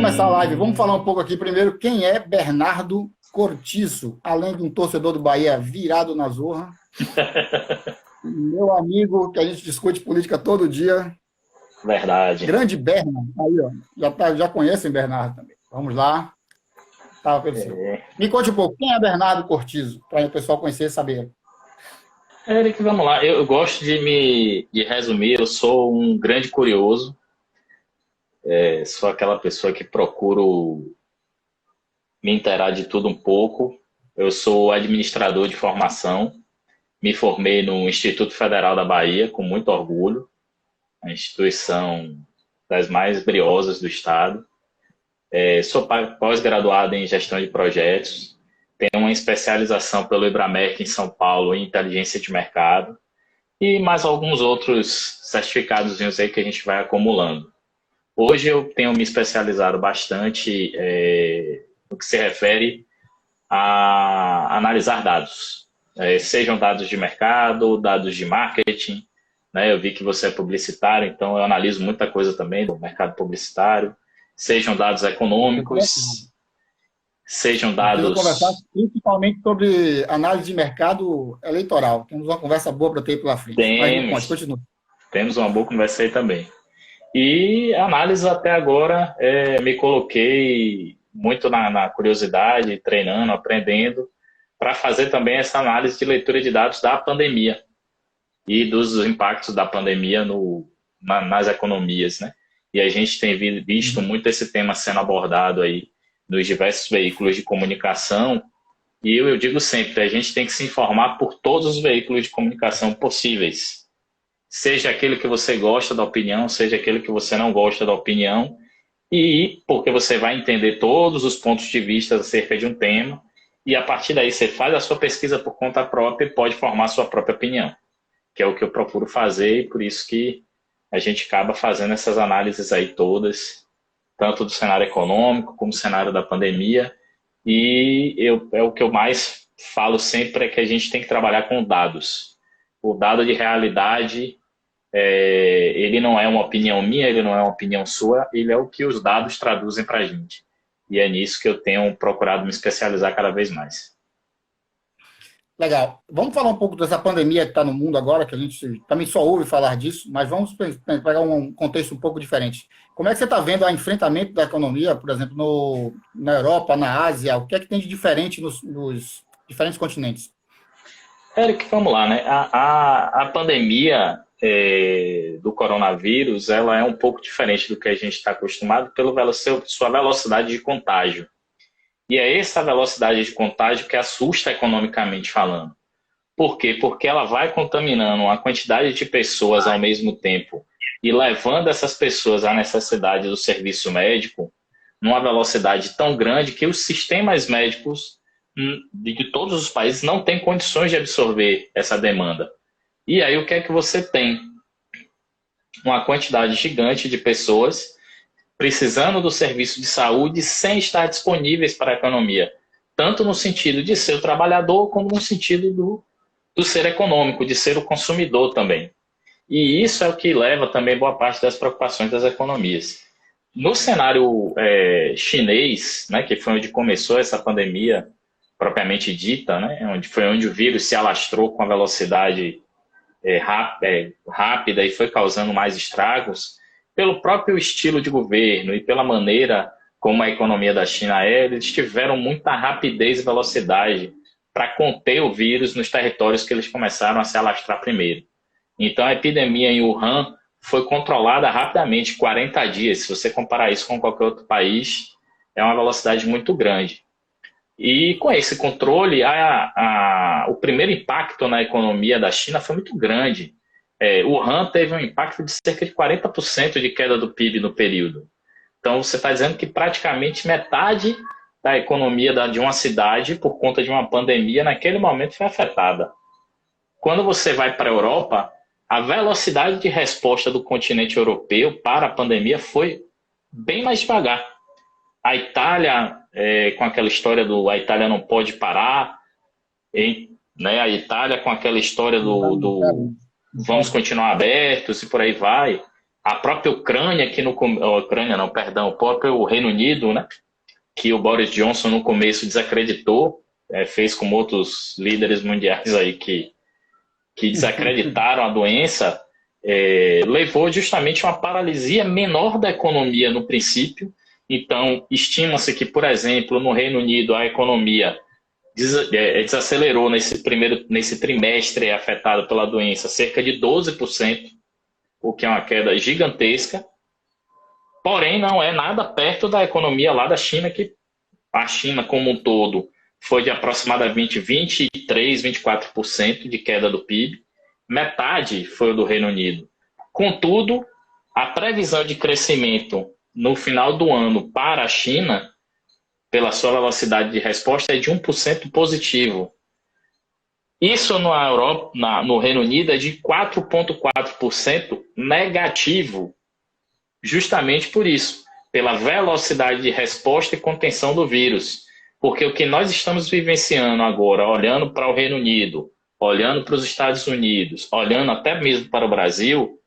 começar a live, vamos falar um pouco aqui primeiro quem é Bernardo Cortiço, além de um torcedor do Bahia virado na zorra, meu amigo, que a gente discute política todo dia, Verdade. grande Berna, aí, ó, já conhecem Bernardo também. Vamos lá, tá, perfil. Me conte um pouco, quem é Bernardo Cortiço, para o pessoal conhecer e saber. Eric, vamos lá. Eu gosto de resumir, eu sou um grande curioso, sou aquela pessoa que procuro me inteirar de tudo um pouco. Eu sou administrador de formação, me formei no Instituto Federal da Bahia, com muito orgulho, a instituição das mais briosas do estado. Sou pós-graduado em gestão de projetos, tenho uma especialização pelo Ibramerc em São Paulo em inteligência de mercado e mais alguns outros certificados aí que a gente vai acumulando. Hoje eu tenho me especializado bastante no que se refere a analisar dados, sejam dados de mercado, dados de marketing, né? Eu vi que você é publicitário, então eu analiso muita coisa também do mercado publicitário, sejam dados econômicos, sejam dados... Vamos conversar principalmente sobre análise de mercado eleitoral. Temos uma conversa boa para ter pela frente. Mas continua. Temos uma boa conversa aí também. E análise até agora, me coloquei muito na curiosidade, treinando, aprendendo, para fazer também essa análise de leitura de dados da pandemia e dos impactos da pandemia nas economias, né? E a gente tem visto muito esse tema sendo abordado aí nos diversos veículos de comunicação, e eu digo sempre, a gente tem que se informar por todos os veículos de comunicação possíveis. Seja aquele que você gosta da opinião, seja aquele que você não gosta da opinião, e porque você vai entender todos os pontos de vista acerca de um tema, e a partir daí você faz a sua pesquisa por conta própria e pode formar a sua própria opinião, que é o que eu procuro fazer, e por isso que a gente acaba fazendo essas análises aí todas, tanto do cenário econômico como do cenário da pandemia, e o que eu mais falo sempre é que a gente tem que trabalhar com dados. O dado de realidade, ele não é uma opinião minha, ele não é uma opinião sua, ele é o que os dados traduzem para a gente. E é nisso que eu tenho procurado me especializar cada vez mais. Legal. Vamos falar um pouco dessa pandemia que está no mundo agora, que a gente também só ouve falar disso, mas vamos pegar um contexto um pouco diferente. Como é que você está vendo o enfrentamento da economia, por exemplo, na Europa, na Ásia? O que é que tem de diferente nos diferentes continentes? Eric, vamos lá, né? A pandemia do coronavírus, ela é um pouco diferente do que a gente está acostumado pela sua velocidade de contágio. E é essa velocidade de contágio que assusta economicamente falando. Por quê? Porque ela vai contaminando uma quantidade de pessoas ao mesmo tempo e levando essas pessoas à necessidade do serviço médico numa velocidade tão grande que os sistemas médicos de todos os países não têm condições de absorver essa demanda. E aí o que é que você tem? Uma quantidade gigante de pessoas precisando do serviço de saúde sem estar disponíveis para a economia, tanto no sentido de ser o trabalhador, como no sentido do ser econômico, de ser o consumidor também. E isso é o que leva também boa parte das preocupações das economias. No cenário chinês, né, que foi onde começou essa pandemia propriamente dita, né, foi onde o vírus se alastrou com a velocidade rápida e foi causando mais estragos, pelo próprio estilo de governo e pela maneira como a economia da China eles tiveram muita rapidez e velocidade para conter o vírus nos territórios que eles começaram a se alastrar primeiro. Então a epidemia em Wuhan foi controlada rapidamente, 40 dias. Se você comparar isso com qualquer outro país, é uma velocidade muito grande. E com esse controle, o primeiro impacto na economia da China foi muito grande. Wuhan teve um impacto de cerca de 40% de queda do PIB no período. Então, você está dizendo que praticamente metade da economia de uma cidade, por conta de uma pandemia, naquele momento foi afetada. Quando você vai para a Europa, a velocidade de resposta do continente europeu para a pandemia foi bem mais devagar. A Itália, com aquela história a Itália não pode parar, né? A Itália com aquela história do vamos continuar abertos e por aí vai. A própria Ucrânia, Ucrânia não, perdão, o próprio Reino Unido, né, que o Boris Johnson no começo desacreditou, fez como outros líderes mundiais aí que desacreditaram a doença, levou justamente a uma paralisia menor da economia no princípio. Então, estima-se que, por exemplo, no Reino Unido, a economia desacelerou nesse trimestre afetado pela doença cerca de 12%, o que é uma queda gigantesca. Porém, não é nada perto da economia lá da China, que a China como um todo foi de aproximadamente 23, 24% de queda do PIB. Metade foi o do Reino Unido. Contudo, a previsão de crescimento no final do ano para a China, pela sua velocidade de resposta, é de 1% positivo. Isso na Europa, no Reino Unido é de 4,4% negativo, justamente por isso, pela velocidade de resposta e contenção do vírus. Porque o que nós estamos vivenciando agora, olhando para o Reino Unido, olhando para os Estados Unidos, olhando até mesmo para o Brasil,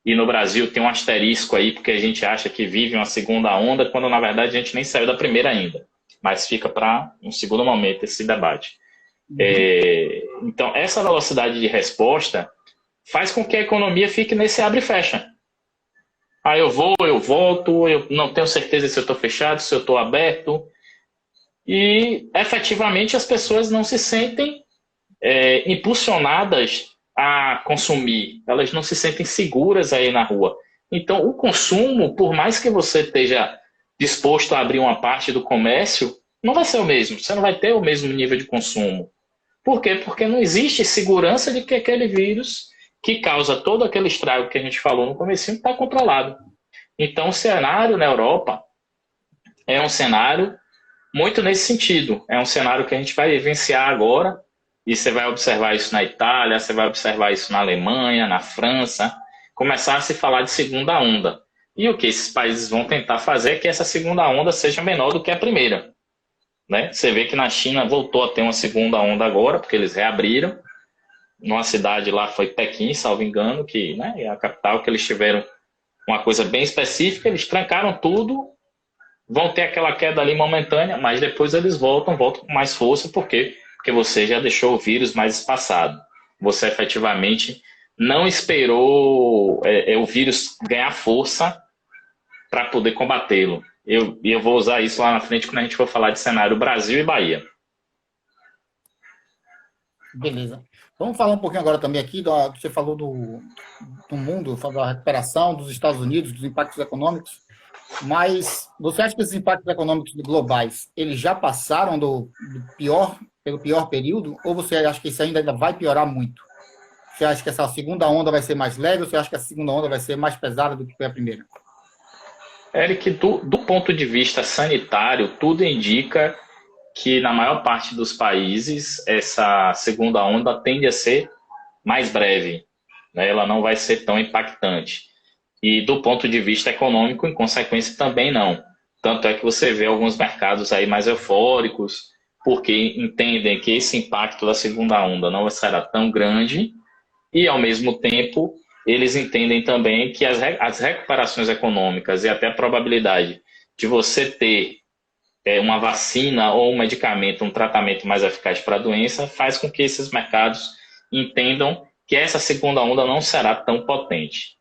e no Brasil tem um asterisco aí, porque a gente acha que vive uma segunda onda, quando na verdade a gente nem saiu da primeira ainda. Mas fica para um segundo momento esse debate. Então, essa velocidade de resposta faz com que a economia fique nesse abre e fecha. Aí eu vou, eu volto, eu não tenho certeza se eu estou fechado, se eu estou aberto. E, efetivamente, as pessoas não se sentem impulsionadas a consumir. Elas não se sentem seguras aí na rua. Então, o consumo, por mais que você esteja disposto a abrir uma parte do comércio, não vai ser o mesmo. Você não vai ter o mesmo nível de consumo. Por quê? Porque não existe segurança de que aquele vírus que causa todo aquele estrago que a gente falou no comecinho está controlado. Então, o cenário na Europa é um cenário muito nesse sentido. É um cenário que a gente vai vivenciar agora, e você vai observar isso na Itália, você vai observar isso na Alemanha, na França, começar a se falar de segunda onda. E o que esses países vão tentar fazer é que essa segunda onda seja menor do que a primeira. Né? Você vê que na China voltou a ter uma segunda onda agora, porque eles reabriram. Numa cidade lá, foi Pequim, salvo engano, que, né, é a capital, que eles tiveram uma coisa bem específica, eles trancaram tudo, vão ter aquela queda ali momentânea, mas depois eles voltam com mais força, porque você já deixou o vírus mais espaçado. Você efetivamente não esperou o vírus ganhar força para poder combatê-lo. Eu vou usar isso lá na frente quando a gente for falar de cenário Brasil e Bahia. Beleza. Vamos falar um pouquinho agora também aqui, você falou do mundo, falou da recuperação dos Estados Unidos, dos impactos econômicos, mas você acha que esses impactos econômicos globais, eles já passaram pelo pior período, ou você acha que isso ainda vai piorar muito? Você acha que essa segunda onda vai ser mais leve, ou você acha que a segunda onda vai ser mais pesada do que foi a primeira? Eric, do ponto de vista sanitário, tudo indica que na maior parte dos países essa segunda onda tende a ser mais breve, né? Ela não vai ser tão impactante. E do ponto de vista econômico, em consequência, também não. Tanto é que você vê alguns mercados aí mais eufóricos, porque entendem que esse impacto da segunda onda não será tão grande e, ao mesmo tempo, eles entendem também que as recuperações econômicas e até a probabilidade de você ter uma vacina ou um medicamento, um tratamento mais eficaz para a doença, faz com que esses mercados entendam que essa segunda onda não será tão potente.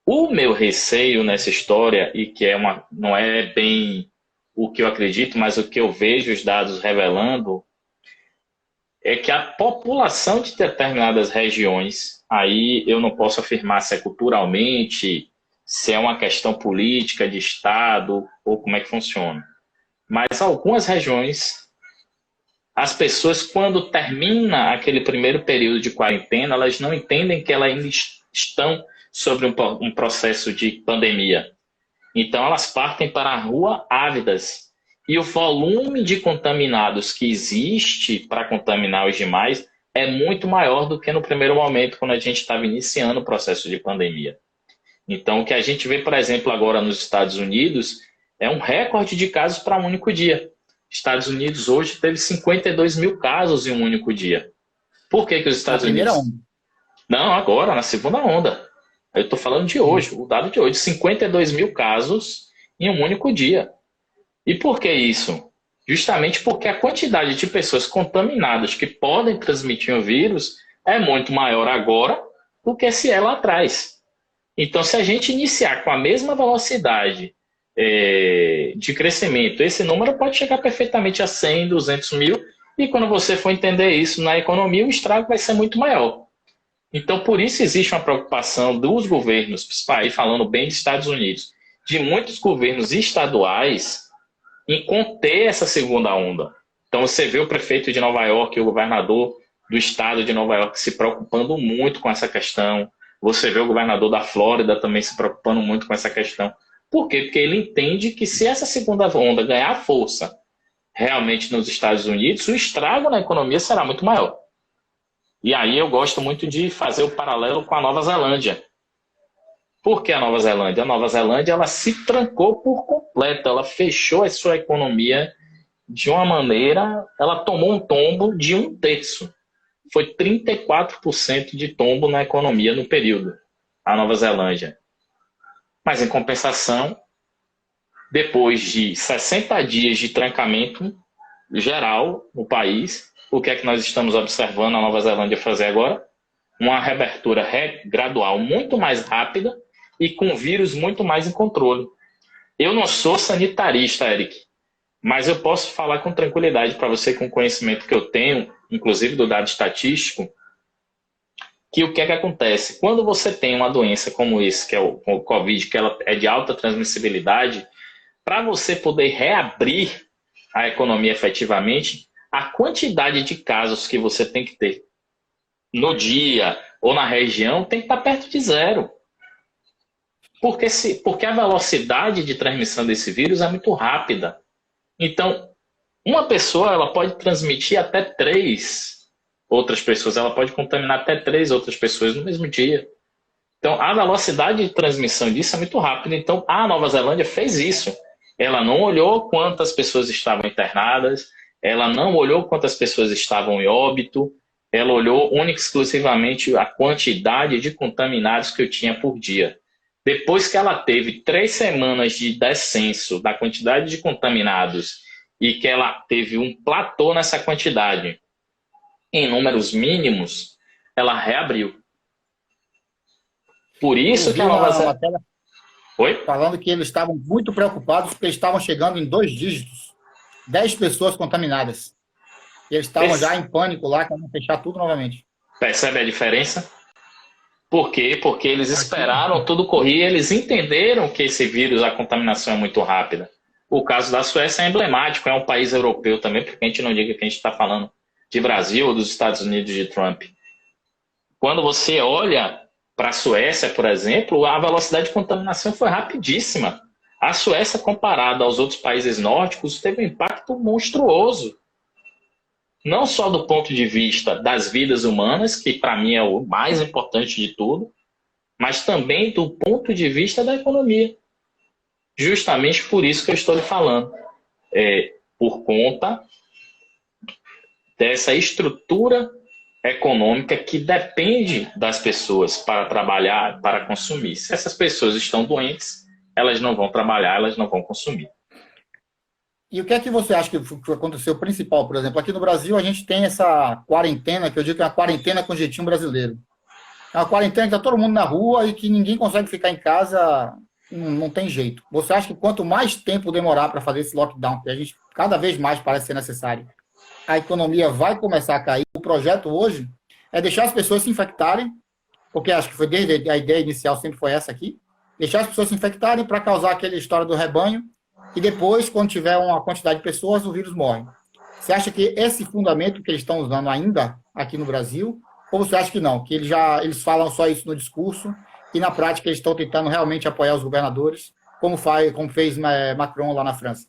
O meu receio nessa história, e que não é bem o que eu acredito, mas o que eu vejo os dados revelando, é que a população de determinadas regiões, aí eu não posso afirmar se é culturalmente, se é uma questão política de Estado, ou como é que funciona. Mas algumas regiões, as pessoas, quando termina aquele primeiro período de quarentena, elas não entendem que elas ainda estão sobre um processo de pandemia. Então, elas partem para a rua ávidas. E o volume de contaminados que existe para contaminar os demais é muito maior do que no primeiro momento, quando a gente estava iniciando o processo de pandemia. Então, o que a gente vê, por exemplo, agora nos Estados Unidos, é um recorde de casos para um único dia. Estados Unidos hoje teve 52 mil casos em um único dia. Por que os Estados Unidos... Na primeira onda. Não, agora, na segunda onda. Eu estou falando de hoje, o dado de hoje, 52 mil casos em um único dia. E por que isso? Justamente porque a quantidade de pessoas contaminadas que podem transmitir o vírus é muito maior agora do que se é lá atrás. Então, se a gente iniciar com a mesma velocidade de crescimento, esse número pode chegar perfeitamente a 100, 200 mil, e quando você for entender isso na economia, o estrago vai ser muito maior. Então, por isso existe uma preocupação dos governos, aí falando bem dos Estados Unidos, de muitos governos estaduais em conter essa segunda onda. Então, você vê o prefeito de Nova York e o governador do estado de Nova York se preocupando muito com essa questão. Você vê o governador da Flórida também se preocupando muito com essa questão. Por quê? Porque ele entende que se essa segunda onda ganhar força realmente nos Estados Unidos, o estrago na economia será muito maior. E aí eu gosto muito de fazer o paralelo com a Nova Zelândia. Por que a Nova Zelândia? A Nova Zelândia ela se trancou por completo, ela fechou a sua economia de uma maneira, ela tomou um tombo de 1/3. Foi 34% de tombo na economia no período, a Nova Zelândia. Mas, em compensação, depois de 60 dias de trancamento geral no país, o que é que nós estamos observando a Nova Zelândia fazer agora? Uma reabertura gradual muito mais rápida e com o vírus muito mais em controle. Eu não sou sanitarista, Eric, mas eu posso falar com tranquilidade para você, com o conhecimento que eu tenho, inclusive do dado estatístico, que o que é que acontece? Quando você tem uma doença como esse, que é o Covid, que ela é de alta transmissibilidade, para você poder reabrir a economia efetivamente, a quantidade de casos que você tem que ter no dia ou na região tem que estar perto de zero. Porque a velocidade de transmissão desse vírus é muito rápida. Então, uma pessoa ela pode transmitir até 3 outras pessoas, ela pode contaminar até 3 outras pessoas no mesmo dia. Então, a velocidade de transmissão disso é muito rápida. Então, a Nova Zelândia fez isso. Ela não olhou quantas pessoas estavam internadas, ela não olhou quantas pessoas estavam em óbito, ela olhou única e exclusivamente a quantidade de contaminados que eu tinha por dia. Depois que ela teve 3 semanas de descenso da quantidade de contaminados e que ela teve um platô nessa quantidade, em números mínimos, ela reabriu. Por isso que a Nova Zelândia... Oi? Falando que eles estavam muito preocupados porque eles estavam chegando em 2 dígitos. 10 pessoas contaminadas. E eles estavam já em pânico lá, querendo fechar tudo novamente. Percebe a diferença? Por quê? Porque eles esperaram tudo correr, eles entenderam que esse vírus, a contaminação é muito rápida. O caso da Suécia é emblemático, é um país europeu também, porque a gente não diga que a gente está falando de Brasil ou dos Estados Unidos de Trump. Quando você olha para a Suécia, por exemplo, a velocidade de contaminação foi rapidíssima. A Suécia, comparada aos outros países nórdicos, teve um impacto monstruoso. Não só do ponto de vista das vidas humanas, que para mim é o mais importante de tudo, mas também do ponto de vista da economia. Justamente por isso que eu estou lhe falando. Por conta dessa estrutura econômica que depende das pessoas para trabalhar, para consumir. Se essas pessoas estão doentes, elas não vão trabalhar, elas não vão consumir. E o que é que você acha que aconteceu principal, por exemplo? Aqui no Brasil a gente tem essa quarentena, que eu digo que é uma quarentena com jeitinho brasileiro. É uma quarentena que está todo mundo na rua e que ninguém consegue ficar em casa, não tem jeito. Você acha que quanto mais tempo demorar para fazer esse lockdown, que a gente cada vez mais parece ser necessário, a economia vai começar a cair? O projeto hoje é deixar as pessoas se infectarem, porque acho que foi desde a ideia inicial sempre foi essa aqui, deixar as pessoas se infectarem para causar aquela história do rebanho, e depois, quando tiver uma quantidade de pessoas, o vírus morre. Você acha que esse fundamento que eles estão usando ainda aqui no Brasil, ou você acha que não, que eles falam só isso no discurso e na prática eles estão tentando realmente apoiar os governadores, como fez Macron lá na França?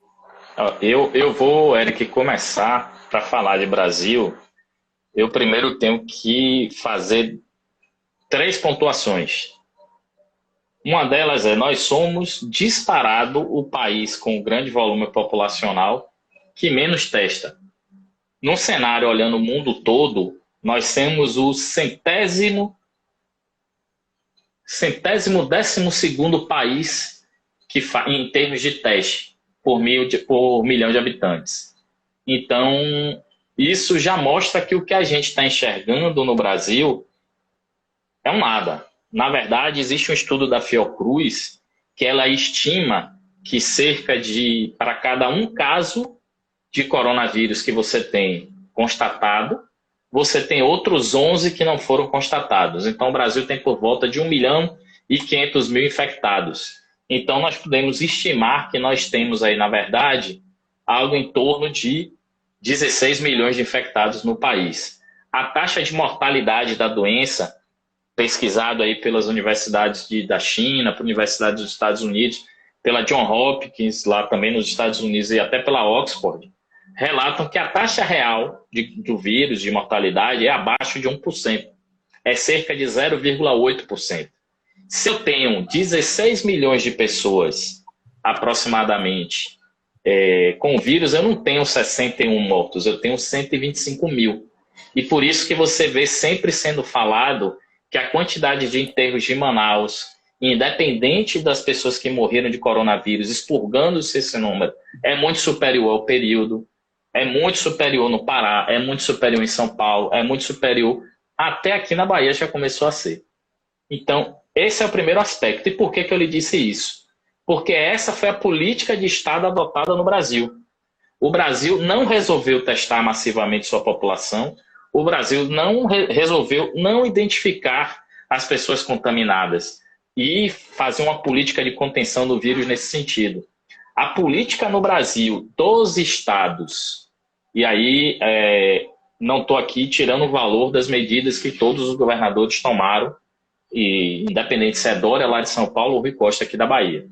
Eu vou, Eric, começar para falar de Brasil. Eu primeiro tenho que fazer 3 pontuações. Uma delas é: nós somos disparado o país com grande volume populacional que menos testa. No cenário, olhando o mundo todo, nós temos o 100º centésimo décimo segundo país em termos de teste por milhão de habitantes. Então, isso já mostra que o que a gente está enxergando no Brasil é um nada. Na verdade, existe um estudo da Fiocruz que ela estima que para cada um caso de coronavírus que você tem constatado, você tem outros 11 que não foram constatados. Então, o Brasil tem por volta de 1.500.000 infectados. Então, nós podemos estimar que nós temos aí, na verdade, algo em torno de 16 milhões de infectados no país. A taxa de mortalidade da doença, pesquisado aí pelas universidades da China, por universidades dos Estados Unidos, pela John Hopkins, lá também nos Estados Unidos, e até pela Oxford, relatam que a taxa real do vírus, de mortalidade, é abaixo de 1%. É cerca de 0,8%. Se eu tenho 16 milhões de pessoas, aproximadamente, com vírus, eu não tenho 61 mortos, eu tenho 125 mil. E por isso que você vê sempre sendo falado que a quantidade de enterros de Manaus, independente das pessoas que morreram de coronavírus, expurgando-se esse número, é muito superior ao período, é muito superior no Pará, é muito superior em São Paulo, é muito superior, até aqui na Bahia já começou a ser. Então, esse é o primeiro aspecto. E por que eu lhe disse isso? Porque essa foi a política de Estado adotada no Brasil. O Brasil não resolveu testar massivamente sua população, o Brasil não resolveu não identificar as pessoas contaminadas e fazer uma política de contenção do vírus nesse sentido. A política no Brasil dos estados, e aí não estou aqui tirando o valor das medidas que todos os governadores tomaram, e independente se é Dória lá de São Paulo ou Rui Costa aqui da Bahia.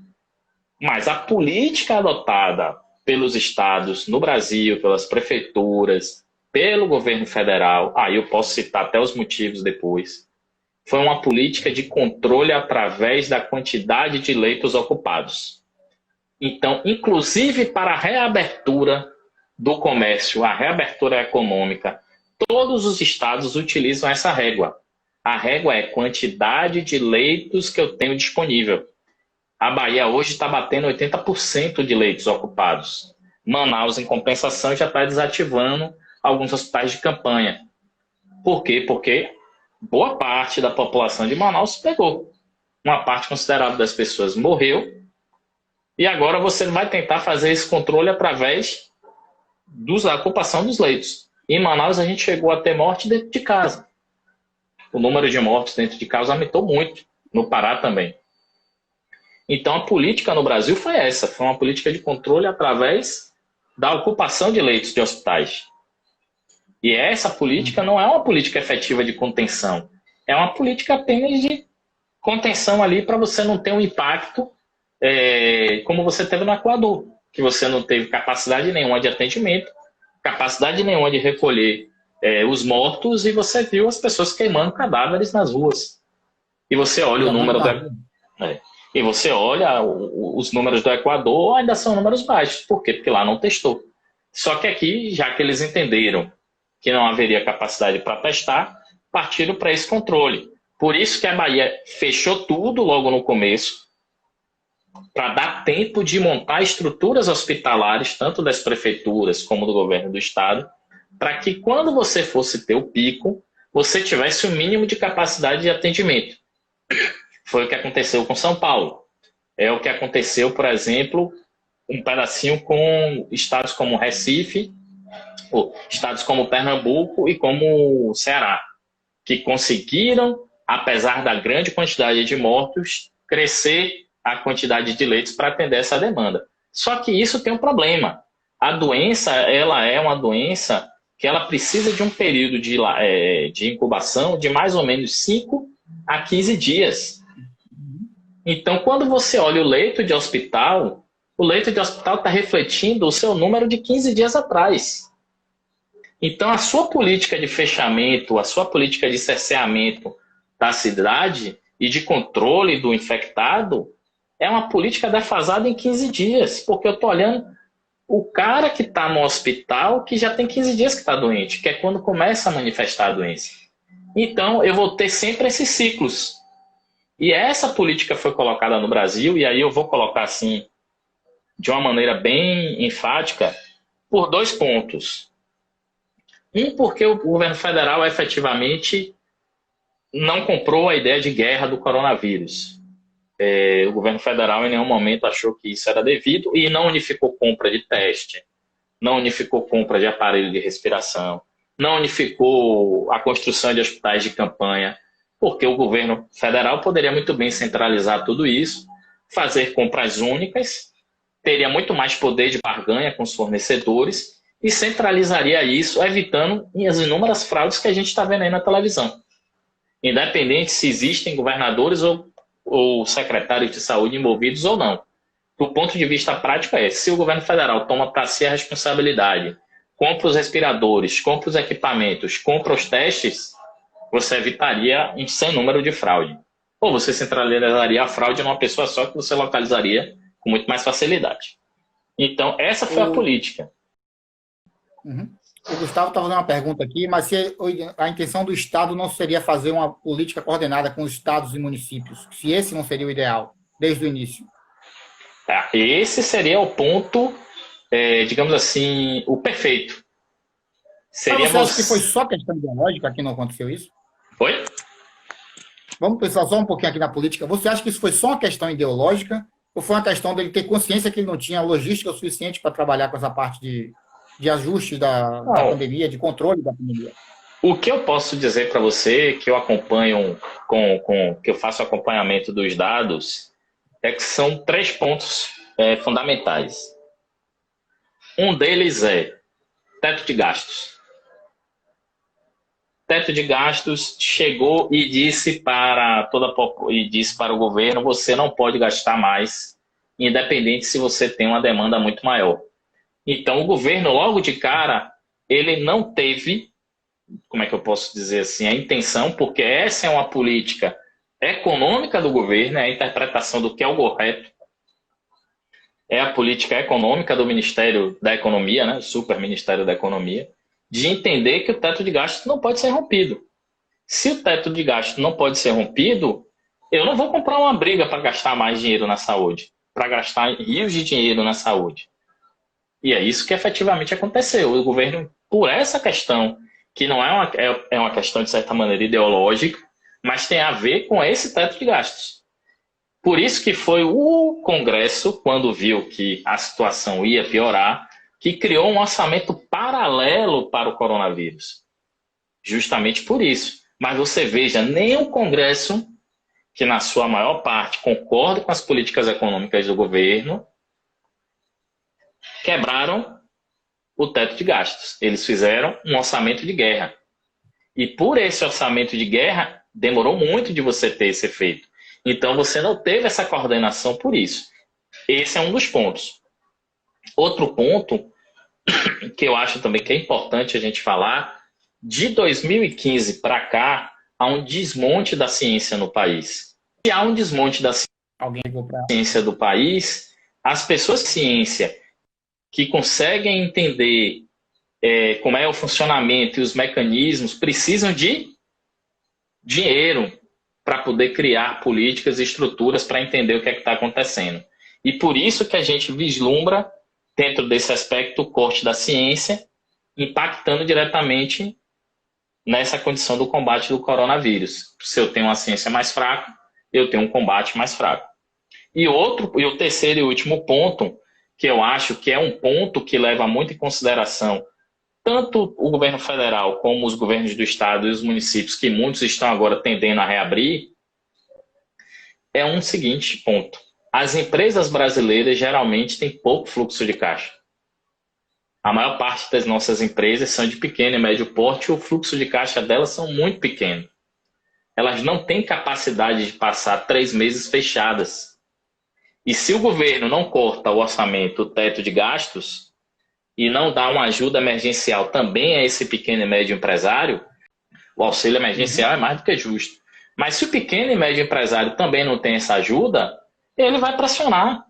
Mas a política adotada pelos estados no Brasil, pelas prefeituras, pelo governo federal, aí eu posso citar até os motivos depois, foi uma política de controle através da quantidade de leitos ocupados. Então, inclusive para a reabertura do comércio, a reabertura econômica, todos os estados utilizam essa régua. A régua é quantidade de leitos que eu tenho disponível. A Bahia hoje está batendo 80% de leitos ocupados. Manaus, em compensação, já está desativando alguns hospitais de campanha. Por quê? Porque boa parte da população de Manaus pegou. Uma parte considerável das pessoas morreu. E agora você vai tentar fazer esse controle através da ocupação dos leitos. Em Manaus, a gente chegou a ter morte dentro de casa. O número de mortes dentro de casa aumentou muito. No Pará também. Então, a política no Brasil foi essa. Foi uma política de controle através da ocupação de leitos de hospitais. E essa política não é uma política efetiva de contenção. É uma política apenas de contenção ali para você não ter um impacto como você teve no Equador, que você não teve capacidade nenhuma de atendimento, capacidade nenhuma de recolher os mortos, e você viu as pessoas queimando cadáveres nas ruas. E você olha o número e você olha os números do Equador, ainda são números baixos. Por quê? Porque lá não testou. Só que aqui, já que eles entenderam que não haveria capacidade para testar, partiram para esse controle. Por isso que a Bahia fechou tudo logo no começo, para dar tempo de montar estruturas hospitalares, tanto das prefeituras como do governo do estado, para que quando você fosse ter o pico, você tivesse o mínimo de capacidade de atendimento. Foi o que aconteceu com São Paulo. É o que aconteceu, por exemplo, um pedacinho com estados como Recife, estados como Pernambuco e como Ceará, que conseguiram, apesar da grande quantidade de mortos, crescer a quantidade de leitos para atender essa demanda. Só que isso tem um problema. A doença, ela é uma doença que ela precisa de um período de incubação de mais ou menos 5 a 15 dias. Então, quando você olha o leito de hospital está refletindo o seu número de 15 dias atrás. Então, a sua política de fechamento, a sua política de cerceamento da cidade e de controle do infectado é uma política defasada em 15 dias, porque eu estou olhando o cara que está no hospital que já tem 15 dias que está doente, que é quando começa a manifestar a doença. Então, eu vou ter sempre esses ciclos. E essa política foi colocada no Brasil, e aí eu vou colocar assim, de uma maneira bem enfática, por 2 pontos. Porque o governo federal efetivamente não comprou a ideia de guerra do coronavírus. O governo federal em nenhum momento achou que isso era devido e não unificou compra de teste, não unificou compra de aparelho de respiração, não unificou a construção de hospitais de campanha, porque o governo federal poderia muito bem centralizar tudo isso, fazer compras únicas, teria muito mais poder de barganha com os fornecedores e centralizaria isso, evitando as inúmeras fraudes que a gente está vendo aí na televisão. Independente se existem governadores ou secretários de saúde envolvidos ou não. Do ponto de vista prático se o governo federal toma para si a responsabilidade, compra os respiradores, compra os equipamentos, compra os testes, você evitaria um sem número de fraude. Ou você centralizaria a fraude numa pessoa só que você localizaria com muito mais facilidade. Então, essa foi a política. Uhum. O Gustavo está fazendo uma pergunta aqui, mas se a intenção do Estado não seria fazer uma política coordenada com os estados e municípios, se esse não seria o ideal, desde o início? Esse seria o ponto, digamos assim, o perfeito. Mas você acha que foi só questão ideológica que não aconteceu isso? Foi? Vamos pensar só um pouquinho aqui na política. Você acha que isso foi só uma questão ideológica ou foi uma questão dele ter consciência que ele não tinha logística o suficiente para trabalhar com essa parte de ajuste da pandemia, de controle da pandemia? O que eu posso dizer para você, que eu acompanho, que eu faço acompanhamento dos dados, é que são 3 pontos fundamentais. Um deles é teto de gastos. Teto de gastos chegou e disse para o governo: você não pode gastar mais, independente se você tem uma demanda muito maior. Então, o governo, logo de cara, ele não teve, como é que eu posso dizer assim, a intenção, porque essa é uma política econômica do governo, é a interpretação do que é o correto, é a política econômica do Ministério da Economia, né, o Super Ministério da Economia, de entender que o teto de gastos não pode ser rompido. Se o teto de gastos não pode ser rompido, eu não vou comprar uma briga para gastar mais dinheiro na saúde, para gastar rios de dinheiro na saúde. E é isso que efetivamente aconteceu. O governo, por essa questão, que não é uma questão de certa maneira ideológica, mas tem a ver com esse teto de gastos. Por isso que foi o Congresso, quando viu que a situação ia piorar, que criou um orçamento paralelo para o coronavírus. Justamente por isso. Mas você veja, nem o Congresso, que na sua maior parte concorda com as políticas econômicas do governo, quebraram o teto de gastos. Eles fizeram um orçamento de guerra. E por esse orçamento de guerra, demorou muito de você ter esse efeito. Então você não teve essa coordenação por isso. Esse é um dos pontos. Outro ponto que eu acho também que é importante a gente falar, de 2015 para cá, há um desmonte da ciência no país. Se há um desmonte da ciência do país, as pessoas de ciência que conseguem entender como é o funcionamento e os mecanismos precisam de dinheiro para poder criar políticas e estruturas para entender o que é que está acontecendo. E por isso que a gente vislumbra, dentro desse aspecto, o corte da ciência, impactando diretamente nessa condição do combate do coronavírus. Se eu tenho uma ciência mais fraca, eu tenho um combate mais fraco. E o terceiro e último ponto, que eu acho que é um ponto que leva muito em consideração tanto o governo federal como os governos do estado e os municípios, que muitos estão agora tendendo a reabrir, é um seguinte ponto. As empresas brasileiras geralmente têm pouco fluxo de caixa. A maior parte das nossas empresas são de pequeno e médio porte e o fluxo de caixa delas são muito pequeno. Elas não têm capacidade de passar 3 meses fechadas. E se o governo não corta o orçamento, o teto de gastos, e não dá uma ajuda emergencial também a esse pequeno e médio empresário, o auxílio emergencial é mais do que justo. Mas se o pequeno e médio empresário também não tem essa ajuda, ele vai pressionar.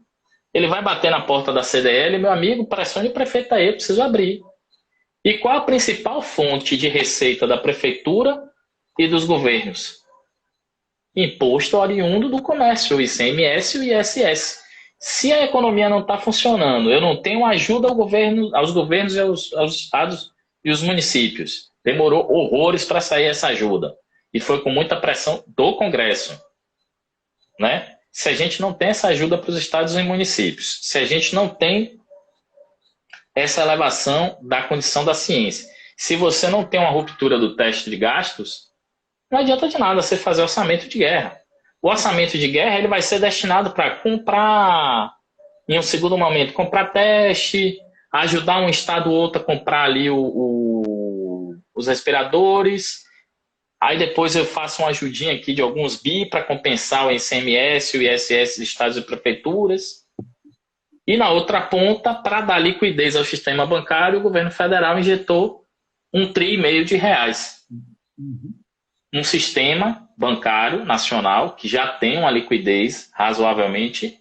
Ele vai bater na porta da CDL, meu amigo, pressione o prefeito aí, eu preciso abrir. E qual a principal fonte de receita da prefeitura e dos governos? Imposto oriundo do comércio, o ICMS e o ISS. Se a economia não está funcionando, eu não tenho ajuda aos governos e aos estados e os municípios. Demorou horrores para sair essa ajuda. E foi com muita pressão do Congresso. Né? Se a gente não tem essa ajuda para os estados e municípios, se a gente não tem essa elevação da condição da ciência, se você não tem uma ruptura do teste de gastos, não adianta de nada você fazer orçamento de guerra. O orçamento de guerra ele vai ser destinado para comprar, em um segundo momento, comprar teste, ajudar um estado ou outro a comprar ali os respiradores. Aí depois eu faço uma ajudinha aqui de alguns bi para compensar o ICMS, o ISS de estados e prefeituras. E na outra ponta, para dar liquidez ao sistema bancário, o governo federal injetou R$1,5 trilhão. Um sistema bancário nacional que já tem uma liquidez razoavelmente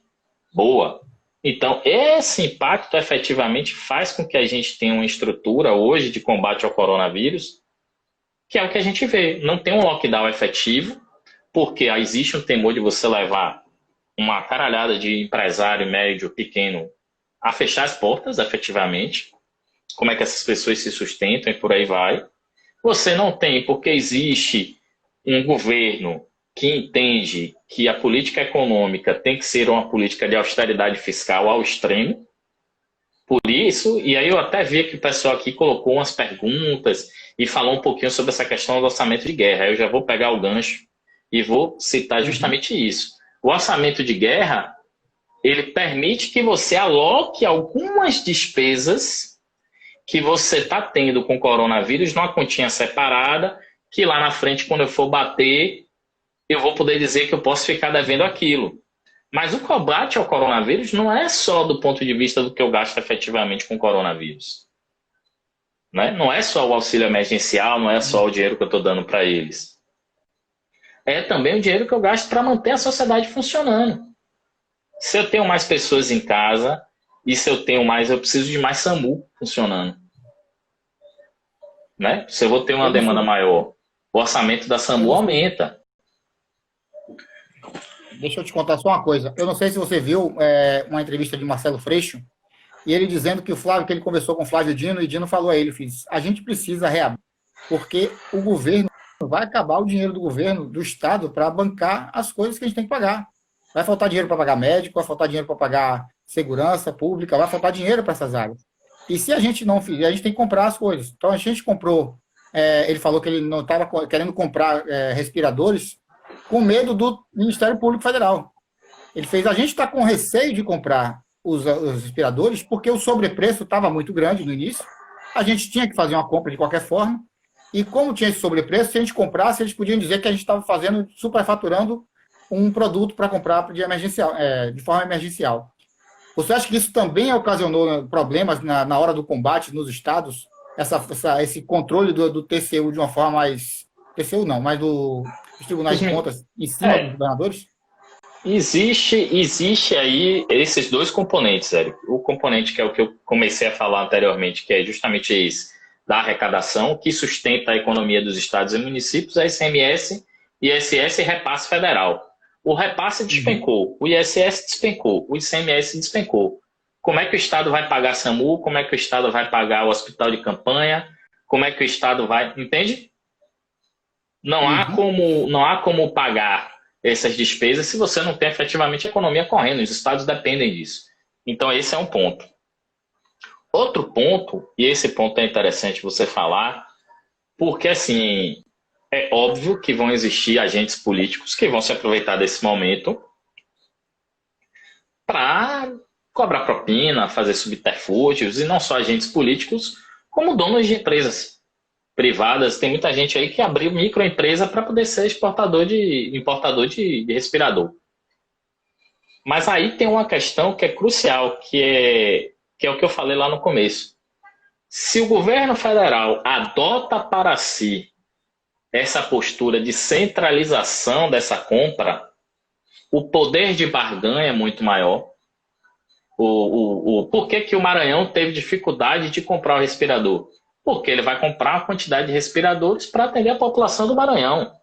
boa. Então, esse impacto efetivamente faz com que a gente tenha uma estrutura hoje de combate ao coronavírus, que é o que a gente vê. Não tem um lockdown efetivo, porque existe um temor de você levar uma caralhada de empresário médio, pequeno, a fechar as portas, efetivamente. Como é que essas pessoas se sustentam e por aí vai. Você não tem, porque existe um governo que entende que a política econômica tem que ser uma política de austeridade fiscal ao extremo. Por isso, e aí eu até vi que o pessoal aqui colocou umas perguntas e falou um pouquinho sobre essa questão do orçamento de guerra. Eu já vou pegar o gancho e vou citar justamente isso. O orçamento de guerra, ele permite que você aloque algumas despesas que você está tendo com o coronavírus numa continha separada, que lá na frente, quando eu for bater, eu vou poder dizer que eu posso ficar devendo aquilo. Mas o combate ao coronavírus não é só do ponto de vista do que eu gasto efetivamente com o coronavírus. Né? Não é só o auxílio emergencial, não é só o dinheiro que eu estou dando para eles. É também o dinheiro que eu gasto para manter a sociedade funcionando. Se eu tenho mais pessoas em casa, e se eu tenho mais, eu preciso de mais SAMU funcionando. Né? Se eu vou ter uma demanda maior, o orçamento da SAMU aumenta. Deixa eu te contar só uma coisa. Eu não sei se você viu uma entrevista de Marcelo Freixo, e ele dizendo que que ele conversou com o Flávio Dino, e Dino falou a ele, a gente precisa reabrir, porque o governo vai acabar o dinheiro do governo, do Estado, para bancar as coisas que a gente tem que pagar. Vai faltar dinheiro para pagar médico, vai faltar dinheiro para pagar segurança pública, vai faltar dinheiro para essas áreas. E se a gente não fizer, a gente tem que comprar as coisas. Então, a gente comprou, ele falou que ele não estava querendo comprar respiradores com medo do Ministério Público Federal. Ele fez, a gente está com receio de comprar os respiradores porque o sobrepreço estava muito grande no início, a gente tinha que fazer uma compra de qualquer forma, e como tinha esse sobrepreço, se a gente comprasse, eles podiam dizer que a gente estava superfaturando um produto para comprar de forma emergencial. Você acha que isso também ocasionou problemas na hora do combate nos estados? Esse controle do TCU de uma forma mais... TCU não, mas dos tribunais de contas em cima dos governadores? Existe aí esses dois componentes, Érico. O componente que é o que eu comecei a falar anteriormente, que é justamente esse, da arrecadação, que sustenta a economia dos estados e municípios, a ICMS, ISS e repasse federal. O repasse despencou, o ISS despencou, o ICMS despencou. Como é que o Estado vai pagar SAMU? Como é que o Estado vai pagar o hospital de campanha? Como é que o Estado vai... Entende? Não há como pagar essas despesas se você não tem efetivamente a economia correndo. Os estados dependem disso. Então, esse é um ponto. Outro ponto, e esse ponto é interessante você falar, porque, assim, é óbvio que vão existir agentes políticos que vão se aproveitar desse momento para cobrar propina, fazer subterfúgios, e não só agentes políticos, como donos de empresas privadas. Tem muita gente aí que abriu microempresa para poder ser importador de respirador. Mas aí tem uma questão que é crucial, que é o que eu falei lá no começo. Se o governo federal adota para si essa postura de centralização dessa compra, o poder de barganha é muito maior. Por que o Maranhão teve dificuldade de comprar o respirador? Porque ele vai comprar uma quantidade de respiradores para atender a população do Maranhão.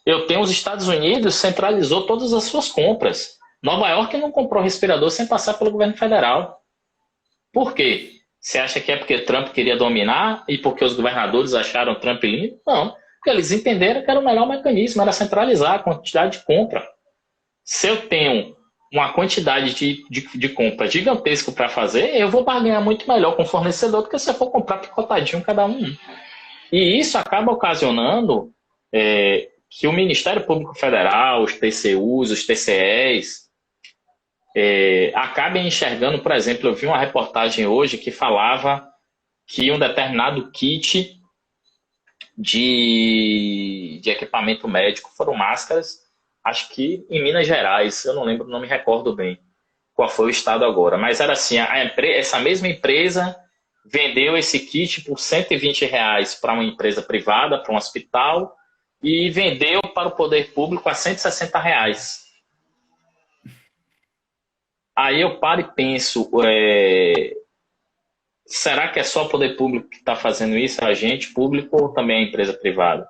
Eu tenho os Estados Unidos centralizou todas as suas compras. Nova York não comprou respirador sem passar pelo governo federal. Por quê? Você acha que é porque Trump queria dominar e porque os governadores acharam Trump lindo? Não, porque eles entenderam que era o melhor mecanismo, era centralizar a quantidade de compra. Se eu tenho uma quantidade de compra gigantesca para fazer, eu vou barganhar muito melhor com o fornecedor do que se eu for comprar picotadinho cada um. E isso acaba ocasionando que o Ministério Público Federal, os TCUs, os TCEs, acabem enxergando, por exemplo, eu vi uma reportagem hoje que falava que um determinado kit de equipamento médico foram máscaras, acho que em Minas Gerais, eu não lembro, não me recordo bem qual foi o estado agora, mas era assim, essa mesma empresa vendeu esse kit por R$ 120 para uma empresa privada, para um hospital, e vendeu para o poder público a R$ 160. Aí eu paro e penso, será que é só o poder público que está fazendo isso, a agente público ou também a empresa privada?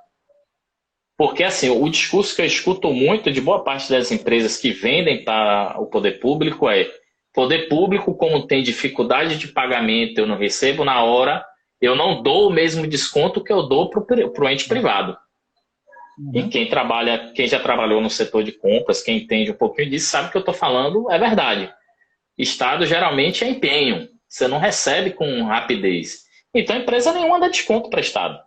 Porque assim, o discurso que eu escuto muito de boa parte das empresas que vendem para o poder público é: poder público, como tem dificuldade de pagamento, eu não recebo na hora, eu não dou o mesmo desconto que eu dou para o ente privado. E quem já trabalhou no setor de compras, quem entende um pouquinho disso, sabe que eu estou falando é verdade. Estado geralmente é empenho, você não recebe com rapidez. Então empresa nenhuma dá desconto para Estado.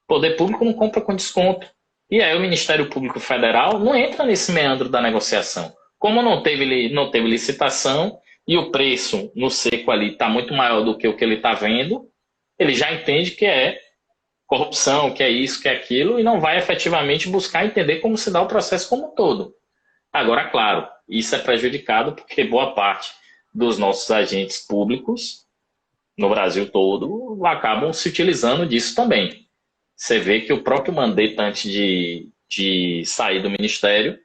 Poder público não compra com desconto. E aí o Ministério Público Federal não entra nesse meandro da negociação. Como não teve licitação e o preço no seco ali está muito maior do que o que ele está vendo, ele já entende que é corrupção, que é isso, que é aquilo, e não vai efetivamente buscar entender como se dá o processo como um todo. Agora, claro, isso é prejudicado porque boa parte dos nossos agentes públicos no Brasil todo acabam se utilizando disso também. Você vê que o próprio Mandetta, antes de sair do ministério,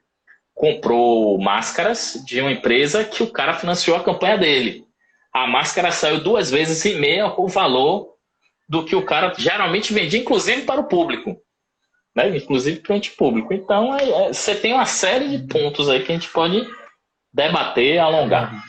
comprou máscaras de uma empresa que o cara financiou a campanha dele. A máscara saiu 2,5 vezes o valor do que o cara geralmente vendia, inclusive para o público, né? Inclusive para o ente público. Então, você tem uma série de pontos aí que a gente pode debater, alongar.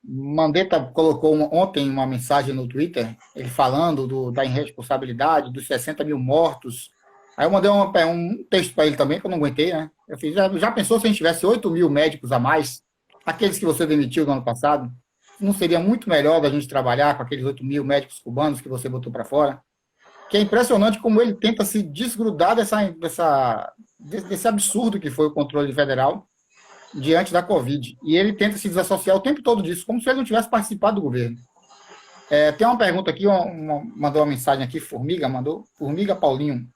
Mandetta colocou ontem uma mensagem no Twitter, ele falando da irresponsabilidade, dos 60 mil mortos. Aí eu mandei um texto para ele também, que eu não aguentei, né? Eu fiz, já pensou se a gente tivesse 8 mil médicos a mais, aqueles que você demitiu no ano passado? Não seria muito melhor da gente trabalhar com aqueles 8 mil médicos cubanos que você botou para fora? Que é impressionante como ele tenta se desgrudar desse absurdo que foi o controle federal diante da Covid. E ele tenta se desassociar o tempo todo disso, como se ele não tivesse participado do governo. Tem uma pergunta aqui, mandou uma mensagem aqui, Formiga Paulinho,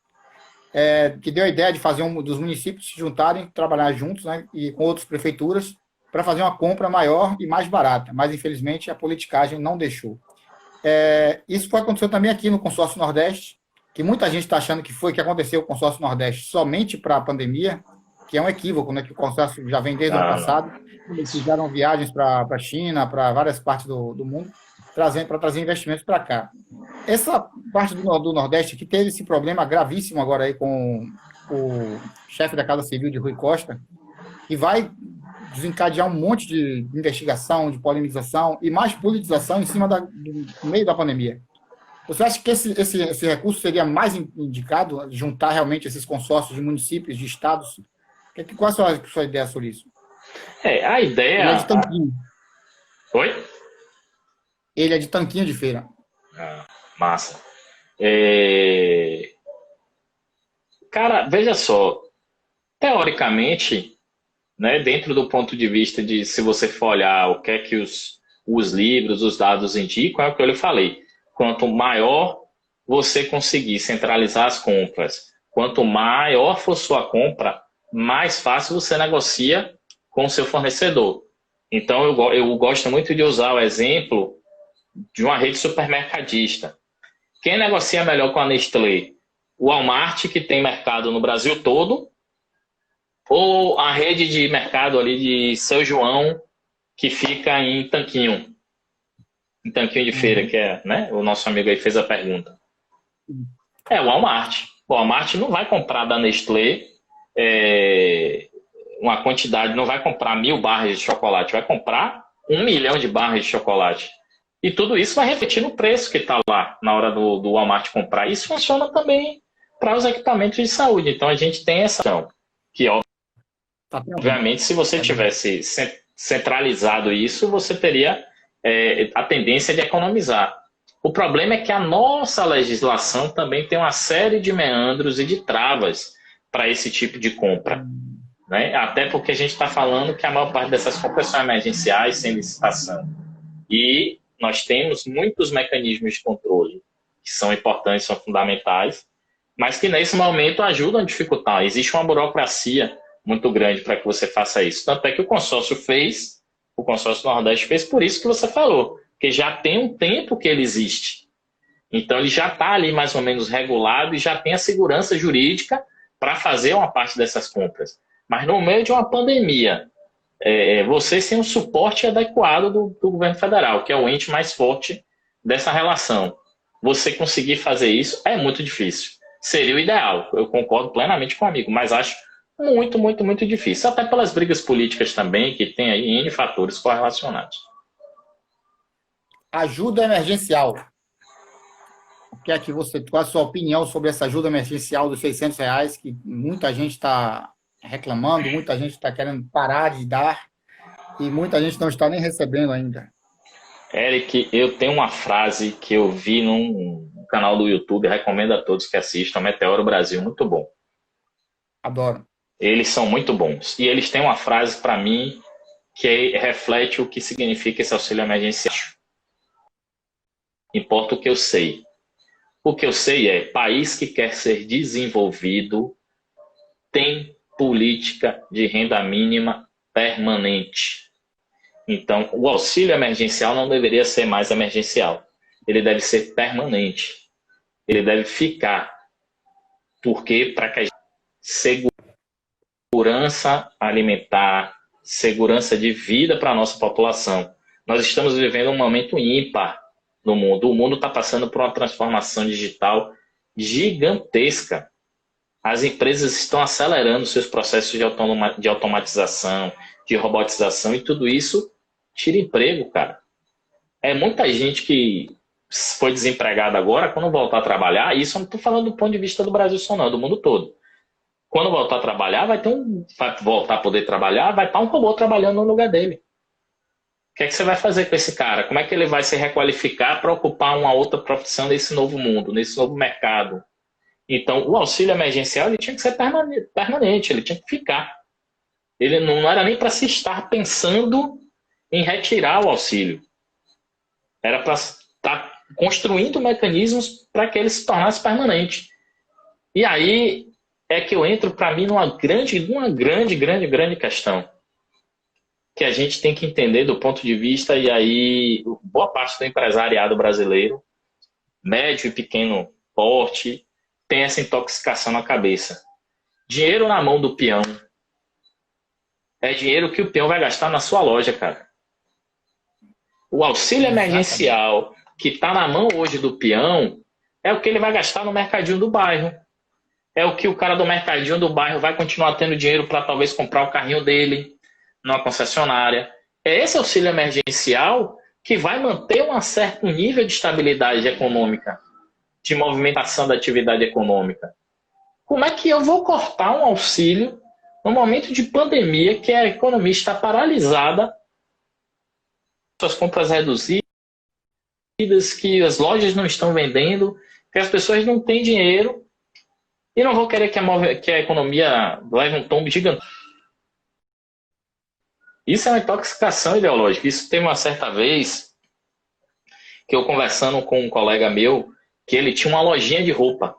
que deu a ideia de fazer dos municípios se juntarem, trabalhar juntos, né, e com outras prefeituras, para fazer uma compra maior e mais barata, mas infelizmente a politicagem não deixou. Isso aconteceu também aqui no Consórcio Nordeste, que muita gente está achando que aconteceu o Consórcio Nordeste somente para a pandemia, que é um equívoco, né, que o consórcio já vem desde o ano passado. Eles fizeram viagens para a China, para várias partes do mundo, para trazer investimentos para cá. Essa parte do Nordeste que teve esse problema gravíssimo agora aí com o chefe da Casa Civil de Rui Costa, e vai desencadear um monte de investigação, de polemização e mais politização em cima do meio da pandemia. Você acha que esse recurso seria mais indicado, juntar realmente esses consórcios de municípios, de estados? Qual é a sua ideia sobre isso? A ideia... Ele é de Tanquinho. Oi? Ele é de Tanquinho de Feira. Massa. Cara, veja só. Teoricamente, né, dentro do ponto de vista de se você for olhar o que é que os livros, os dados indicam, é o que eu lhe falei. Quanto maior você conseguir centralizar as compras, quanto maior for sua compra, mais fácil você negocia com o seu fornecedor. Então, eu gosto muito de usar o exemplo de uma rede supermercadista. Quem negocia melhor com a Nestlé? O Walmart, que tem mercado no Brasil todo, ou a rede de mercado ali de Seu João, que fica em Tanquinho de Feira, que é, né, o nosso amigo aí fez a pergunta. É o Walmart. O Walmart não vai comprar da Nestlé uma quantidade, não vai comprar 1.000 barras de chocolate, vai comprar 1 milhão de barras de chocolate. E tudo isso vai refletir no preço que está lá na hora do Walmart comprar. Isso funciona também para os equipamentos de saúde. Então a gente tem essa ação, que obviamente se você tivesse centralizado isso, você teria a tendência de economizar. O problema é que a nossa legislação também tem uma série de meandros e de travas para esse tipo de compra. Né? Até porque a gente está falando que a maior parte dessas compras são emergenciais, sem licitação. E nós temos muitos mecanismos de controle que são importantes, são fundamentais, mas que nesse momento ajudam a dificultar. Existe uma burocracia muito grande para que você faça isso. Tanto é que o consórcio Nordeste fez por isso que você falou, porque já tem um tempo que ele existe. Então ele já está ali mais ou menos regulado e já tem a segurança jurídica para fazer uma parte dessas compras. Mas no meio de uma pandemia, você sem um suporte adequado do governo federal, que é o ente mais forte dessa relação. Você conseguir fazer isso é muito difícil. Seria o ideal, eu concordo plenamente com o amigo, mas acho muito, muito, muito difícil. Até pelas brigas políticas também, que tem aí N fatores correlacionados. Ajuda emergencial. O que é que qual a sua opinião sobre essa ajuda emergencial dos R$ 600, que muita gente está reclamando, muita gente está querendo parar de dar e muita gente não está nem recebendo ainda? Eric, eu tenho uma frase que eu vi num canal do YouTube, recomendo a todos que assistam, Meteoro Brasil, muito bom. Adoro. Eles são muito bons. E eles têm uma frase para mim que reflete o que significa esse auxílio emergencial. Importa o que eu sei. O que eu sei é, país que quer ser desenvolvido tem política de renda mínima permanente. Então, o auxílio emergencial não deveria ser mais emergencial. Ele deve ser permanente. Ele deve ficar. Porque para que a gente segurança alimentar, segurança de vida para a nossa população. Nós estamos vivendo um momento ímpar no mundo. O mundo está passando por uma transformação digital gigantesca. As empresas estão acelerando seus processos de automatização, de robotização, e tudo isso tira emprego, cara. É muita gente que foi desempregada agora, quando voltar a trabalhar, isso eu não estou falando do ponto de vista do Brasil só não, do mundo todo. Quando voltar a trabalhar, vai voltar a poder trabalhar, vai estar um robô trabalhando no lugar dele. O que é que você vai fazer com esse cara? Como é que ele vai se requalificar para ocupar uma outra profissão nesse novo mundo, nesse novo mercado? Então, o auxílio emergencial ele tinha que ser permanente, ele tinha que ficar. Ele não era nem para se estar pensando em retirar o auxílio. Era para estar construindo mecanismos para que ele se tornasse permanente. E aí é que eu entro, para mim, numa grande questão que a gente tem que entender do ponto de vista, e aí boa parte do empresariado brasileiro, médio e pequeno porte, tem essa intoxicação na cabeça. Dinheiro na mão do peão é dinheiro que o peão vai gastar na sua loja, cara. O auxílio emergencial que está na mão hoje do peão é o que ele vai gastar no mercadinho do bairro. É o que o cara do mercadinho do bairro vai continuar tendo dinheiro para talvez comprar o carrinho dele numa concessionária. É esse auxílio emergencial que vai manter um certo nível de estabilidade econômica, de movimentação da atividade econômica. Como é que eu vou cortar um auxílio no momento de pandemia que a economia está paralisada, suas compras reduzidas, que as lojas não estão vendendo, que as pessoas não têm dinheiro e não vou querer que a economia leve um tombo gigante. Isso é uma intoxicação ideológica. Isso tem uma certa vez que eu conversando com um colega meu, que ele tinha uma lojinha de roupa.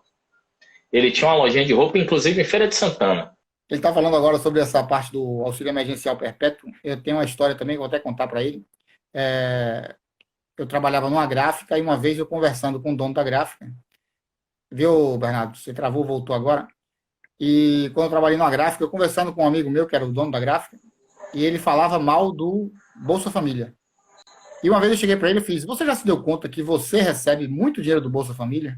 Ele tinha uma lojinha de roupa, inclusive em Feira de Santana. Ele está falando agora sobre essa parte do auxílio emergencial perpétuo. Eu tenho uma história também que eu vou até contar para ele. Eu trabalhava numa gráfica e uma vez eu conversando com o dono da gráfica, viu, Bernardo? Você travou, voltou agora. E quando eu trabalhei numa gráfica, eu conversando com um amigo meu, que era o dono da gráfica, e ele falava mal do Bolsa Família. E uma vez eu cheguei para ele e fiz: você já se deu conta que você recebe muito dinheiro do Bolsa Família?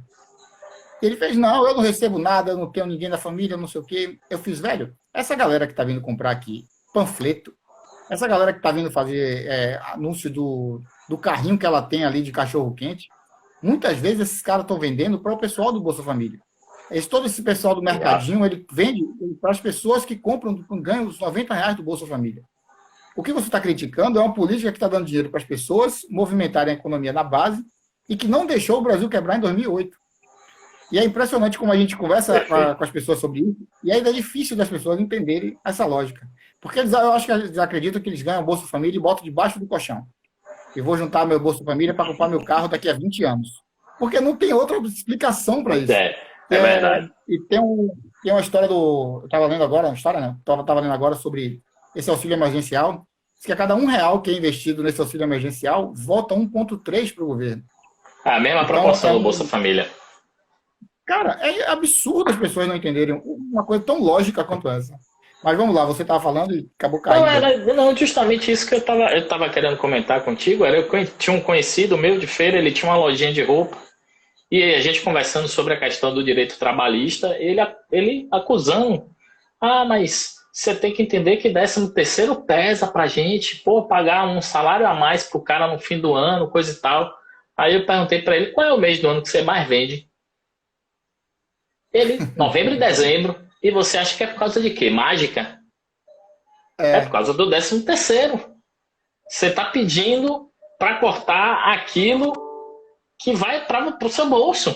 Ele fez, não, eu não recebo nada, eu não tenho ninguém da família, não sei o quê. Eu fiz, velho, essa galera que tá vindo comprar aqui panfleto, essa galera que tá vindo fazer anúncio do carrinho que ela tem ali de cachorro-quente, muitas vezes esses caras estão vendendo para o pessoal do Bolsa Família. Todo esse pessoal do mercadinho, ele vende para as pessoas que compram, ganham os R$ 90 do Bolsa Família. O que você está criticando é uma política que está dando dinheiro para as pessoas movimentarem a economia na base e que não deixou o Brasil quebrar em 2008. E é impressionante como a gente conversa com as pessoas sobre isso, e ainda é difícil das pessoas entenderem essa lógica. Porque eu acho que eles acreditam que eles ganham o Bolsa Família e botam debaixo do colchão. Eu vou juntar meu Bolsa Família para comprar meu carro daqui a 20 anos. Porque não tem outra explicação para isso. É verdade. E tem uma história do... Eu estava lendo agora, uma história, né? Estava lendo agora sobre esse auxílio emergencial. Diz que a cada R$ 1 que é investido nesse auxílio emergencial, volta 1,3 para o governo. A mesma proporção do Bolsa Família. Cara, é absurdo as pessoas não entenderem uma coisa tão lógica quanto essa. Mas vamos lá, você estava falando e acabou caindo. Não, justamente isso que eu tava querendo comentar contigo. Eu tinha um conhecido meu de feira, ele tinha uma lojinha de roupa, e a gente conversando sobre a questão do direito trabalhista, ele acusando, mas você tem que entender que 13º pesa pra gente, pagar um salário a mais pro cara no fim do ano, coisa e tal. Aí eu perguntei para ele, qual é o mês do ano que você mais vende? Ele, novembro e dezembro. E você acha que é por causa de quê? Mágica? É por causa do 13º. Você está pedindo para cortar aquilo que vai para o seu bolso.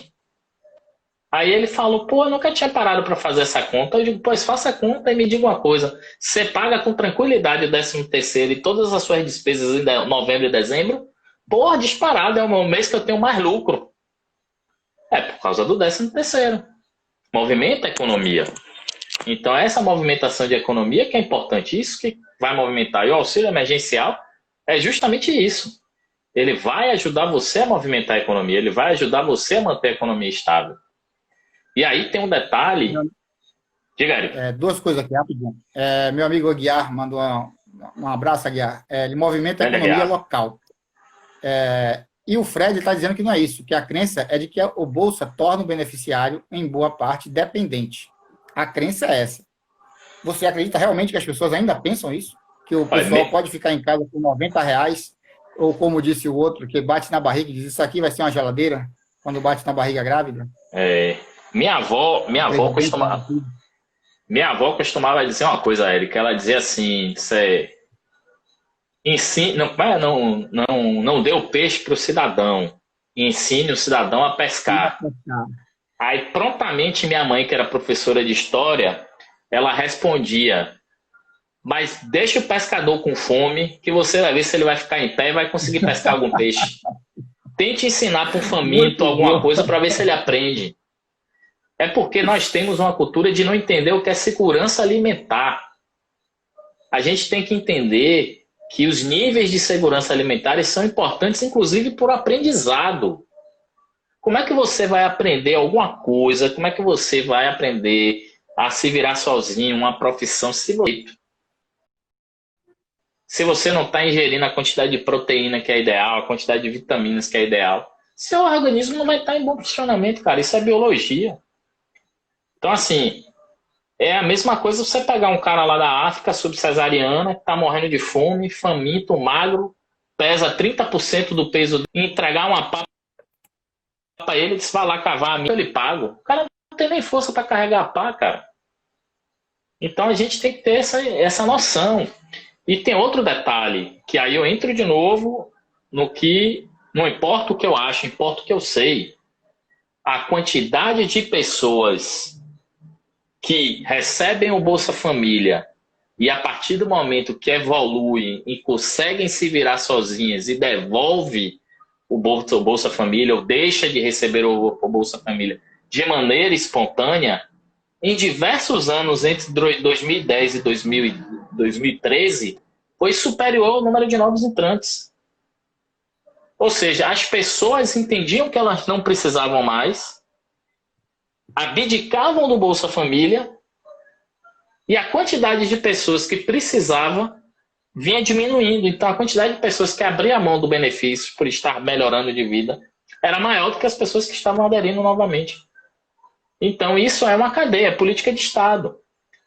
Aí ele falou, eu nunca tinha parado para fazer essa conta. Eu digo, pois faça a conta e me diga uma coisa. Você paga com tranquilidade o 13º e todas as suas despesas em novembro e dezembro? Disparado, é o mês que eu tenho mais lucro. É por causa do 13º. Movimenta a economia. Então, essa movimentação de economia que é importante. Isso que vai movimentar. E o auxílio emergencial é justamente isso. Ele vai ajudar você a movimentar a economia. Ele vai ajudar você a manter a economia estável. E aí tem um detalhe. Diga, Eric. Duas coisas aqui, rapidinho. Meu amigo Aguiar mandou um abraço, Aguiar. Ele movimenta a economia local. E o Fred está dizendo que não é isso, que a crença é de que o Bolsa torna o beneficiário, em boa parte, dependente. A crença é essa. Você acredita realmente que as pessoas ainda pensam isso? Que o pessoal pode ficar em casa por R$ 90, ou como disse o outro, que bate na barriga e diz, isso aqui vai ser uma geladeira, quando bate na barriga grávida? Minha avó costumava dizer uma coisa, Érica, ela dizia assim, não dê o peixe para o cidadão, ensine o cidadão a pescar. Aí, prontamente, minha mãe, que era professora de história, ela respondia, mas deixa o pescador com fome, que você vai ver se ele vai ficar em pé e vai conseguir pescar algum peixe. Tente ensinar para um faminto alguma coisa para ver se ele aprende. É porque nós temos uma cultura de não entender o que é segurança alimentar. A gente tem que entender que os níveis de segurança alimentar são importantes, inclusive, por aprendizado. Como é que você vai aprender alguma coisa? Como é que você vai aprender a se virar sozinho, uma profissão, se você não está ingerindo a quantidade de proteína que é ideal, a quantidade de vitaminas que é ideal? Seu organismo não vai estar em bom funcionamento, cara. Isso é biologia. Então, assim, é a mesma coisa você pegar um cara lá da África, subcesariana, que está morrendo de fome, faminto, magro, pesa 30% do peso, e entregar uma pá para ele, ele vai lá cavar a mina, ele paga. O cara não tem nem força para carregar a pá, cara. Então a gente tem que ter essa noção. E tem outro detalhe, que aí eu entro de novo no que não importa o que eu acho, importa o que eu sei. A quantidade de pessoas que recebem o Bolsa Família e a partir do momento que evoluem e conseguem se virar sozinhas e devolve o Bolsa Família ou deixa de receber o Bolsa Família de maneira espontânea, em diversos anos entre 2010 e 2013, foi superior ao número de novos entrantes. Ou seja, as pessoas entendiam que elas não precisavam mais, abdicavam do Bolsa Família e a quantidade de pessoas que precisavam vinha diminuindo. Então, a quantidade de pessoas que abriam a mão do benefício por estar melhorando de vida era maior do que as pessoas que estavam aderindo novamente. Então, isso é uma cadeia, é política de Estado.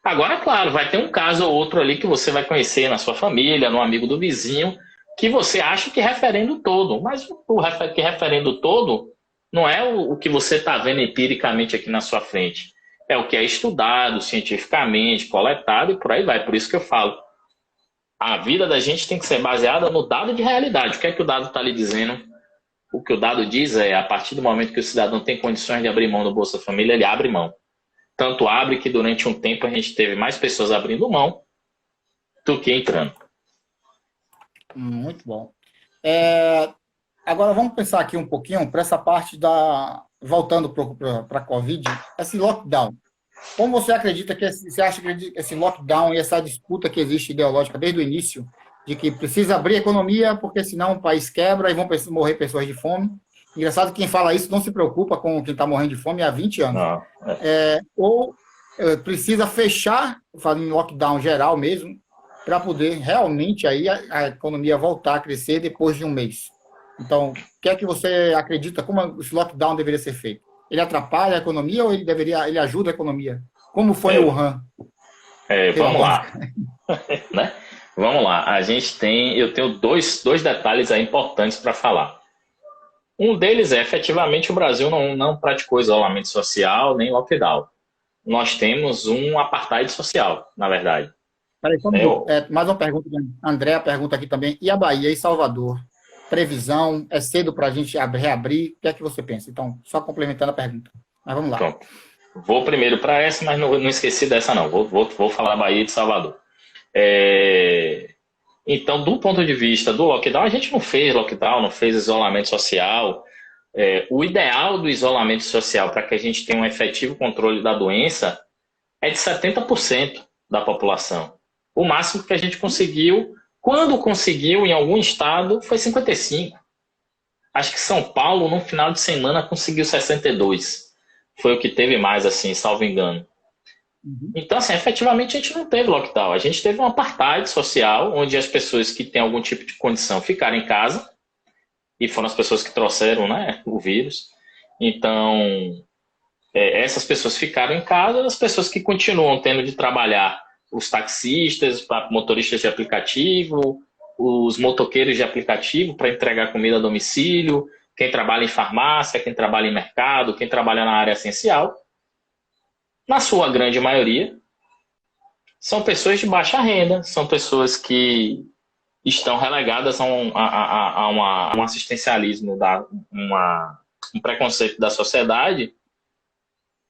Agora, claro, vai ter um caso ou outro ali que você vai conhecer na sua família, no amigo do vizinho, que você acha que é referendo todo. Mas que referendo todo não é o que você está vendo empiricamente aqui na sua frente. É o que é estudado cientificamente, coletado e por aí vai. Por isso que eu falo, a vida da gente tem que ser baseada no dado de realidade. O que é que o dado está lhe dizendo? O que o dado diz é, a partir do momento que o cidadão tem condições de abrir mão do Bolsa Família, ele abre mão. Tanto abre que durante um tempo a gente teve mais pessoas abrindo mão do que entrando. Muito bom. Agora vamos pensar aqui um pouquinho para essa parte da... Voltando para a Covid, esse lockdown. Como você acredita que você acha que esse lockdown e essa disputa que existe ideológica desde o início, de que precisa abrir a economia, porque senão o país quebra e vão morrer pessoas de fome. Engraçado que quem fala isso não se preocupa com quem está morrendo de fome há 20 anos. Não, Ou precisa fechar, fazendo lockdown geral mesmo, para poder realmente aí a economia voltar a crescer depois de um mês. Então, o que é que você acredita, como esse lockdown deveria ser feito? Ele atrapalha a economia ou ele ajuda a economia? Como foi o Wuhan? Vamos lá. Né? Vamos lá. Eu tenho dois detalhes aí importantes para falar. Um deles é, efetivamente, o Brasil não praticou isolamento social nem lockdown. Nós temos um apartheid social, na verdade. Peraí, mais uma pergunta. André pergunta aqui também. E a Bahia e Salvador? Previsão? É cedo para a gente reabrir? O que é que você pensa? Então, só complementando a pergunta. Mas vamos lá. Pronto. Vou primeiro para essa, mas não esqueci dessa não. Vou falar da Bahia e de Salvador. Então, do ponto de vista do lockdown, a gente não fez lockdown, não fez isolamento social. O ideal do isolamento social para que a gente tenha um efetivo controle da doença é de 70% da população. O máximo que a gente conseguiu, quando conseguiu em algum estado, foi 55%. Acho que São Paulo, no final de semana, conseguiu 62%. Foi o que teve mais, assim, salvo engano. Então, assim, efetivamente a gente não teve lockdown. A gente teve um apartheid social, onde as pessoas que têm algum tipo de condição ficaram em casa, e foram as pessoas que trouxeram, né, o vírus. Então, essas pessoas ficaram em casa, as pessoas que continuam tendo de trabalhar, os taxistas, motoristas de aplicativo, os motoqueiros de aplicativo para entregar comida a domicílio, quem trabalha em farmácia, quem trabalha em mercado, quem trabalha na área essencial, na sua grande maioria, são pessoas de baixa renda, são pessoas que estão relegadas a um assistencialismo, um preconceito da sociedade,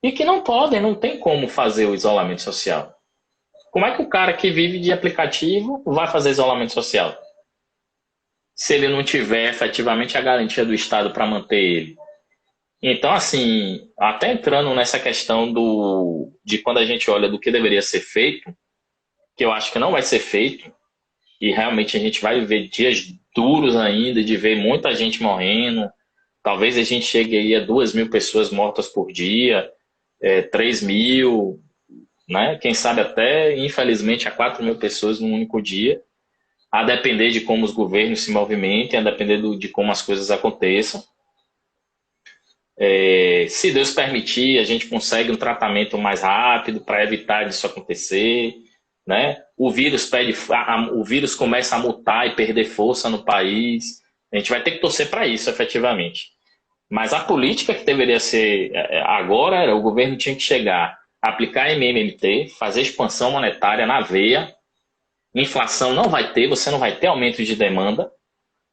e que não tem como fazer o isolamento social. Como é que o cara que vive de aplicativo vai fazer isolamento social? Se ele não tiver efetivamente a garantia do Estado para manter ele. Então, assim, até entrando nessa questão de quando a gente olha do que deveria ser feito, que eu acho que não vai ser feito, e realmente a gente vai viver dias duros ainda, de ver muita gente morrendo, talvez a gente chegue aí a 2.000 pessoas mortas por dia, 3.000, né? Quem sabe até, infelizmente, a 4.000 pessoas num único dia, a depender de como os governos se movimentem, a depender de como as coisas aconteçam. Se Deus permitir, a gente consegue um tratamento mais rápido para evitar disso acontecer, né? O vírus começa a mutar e perder força no país. A gente vai ter que torcer para isso, efetivamente. Mas a política que deveria ser agora era o governo tinha que chegar, aplicar MMT, fazer expansão monetária na veia. Inflação não vai ter, você não vai ter aumento de demanda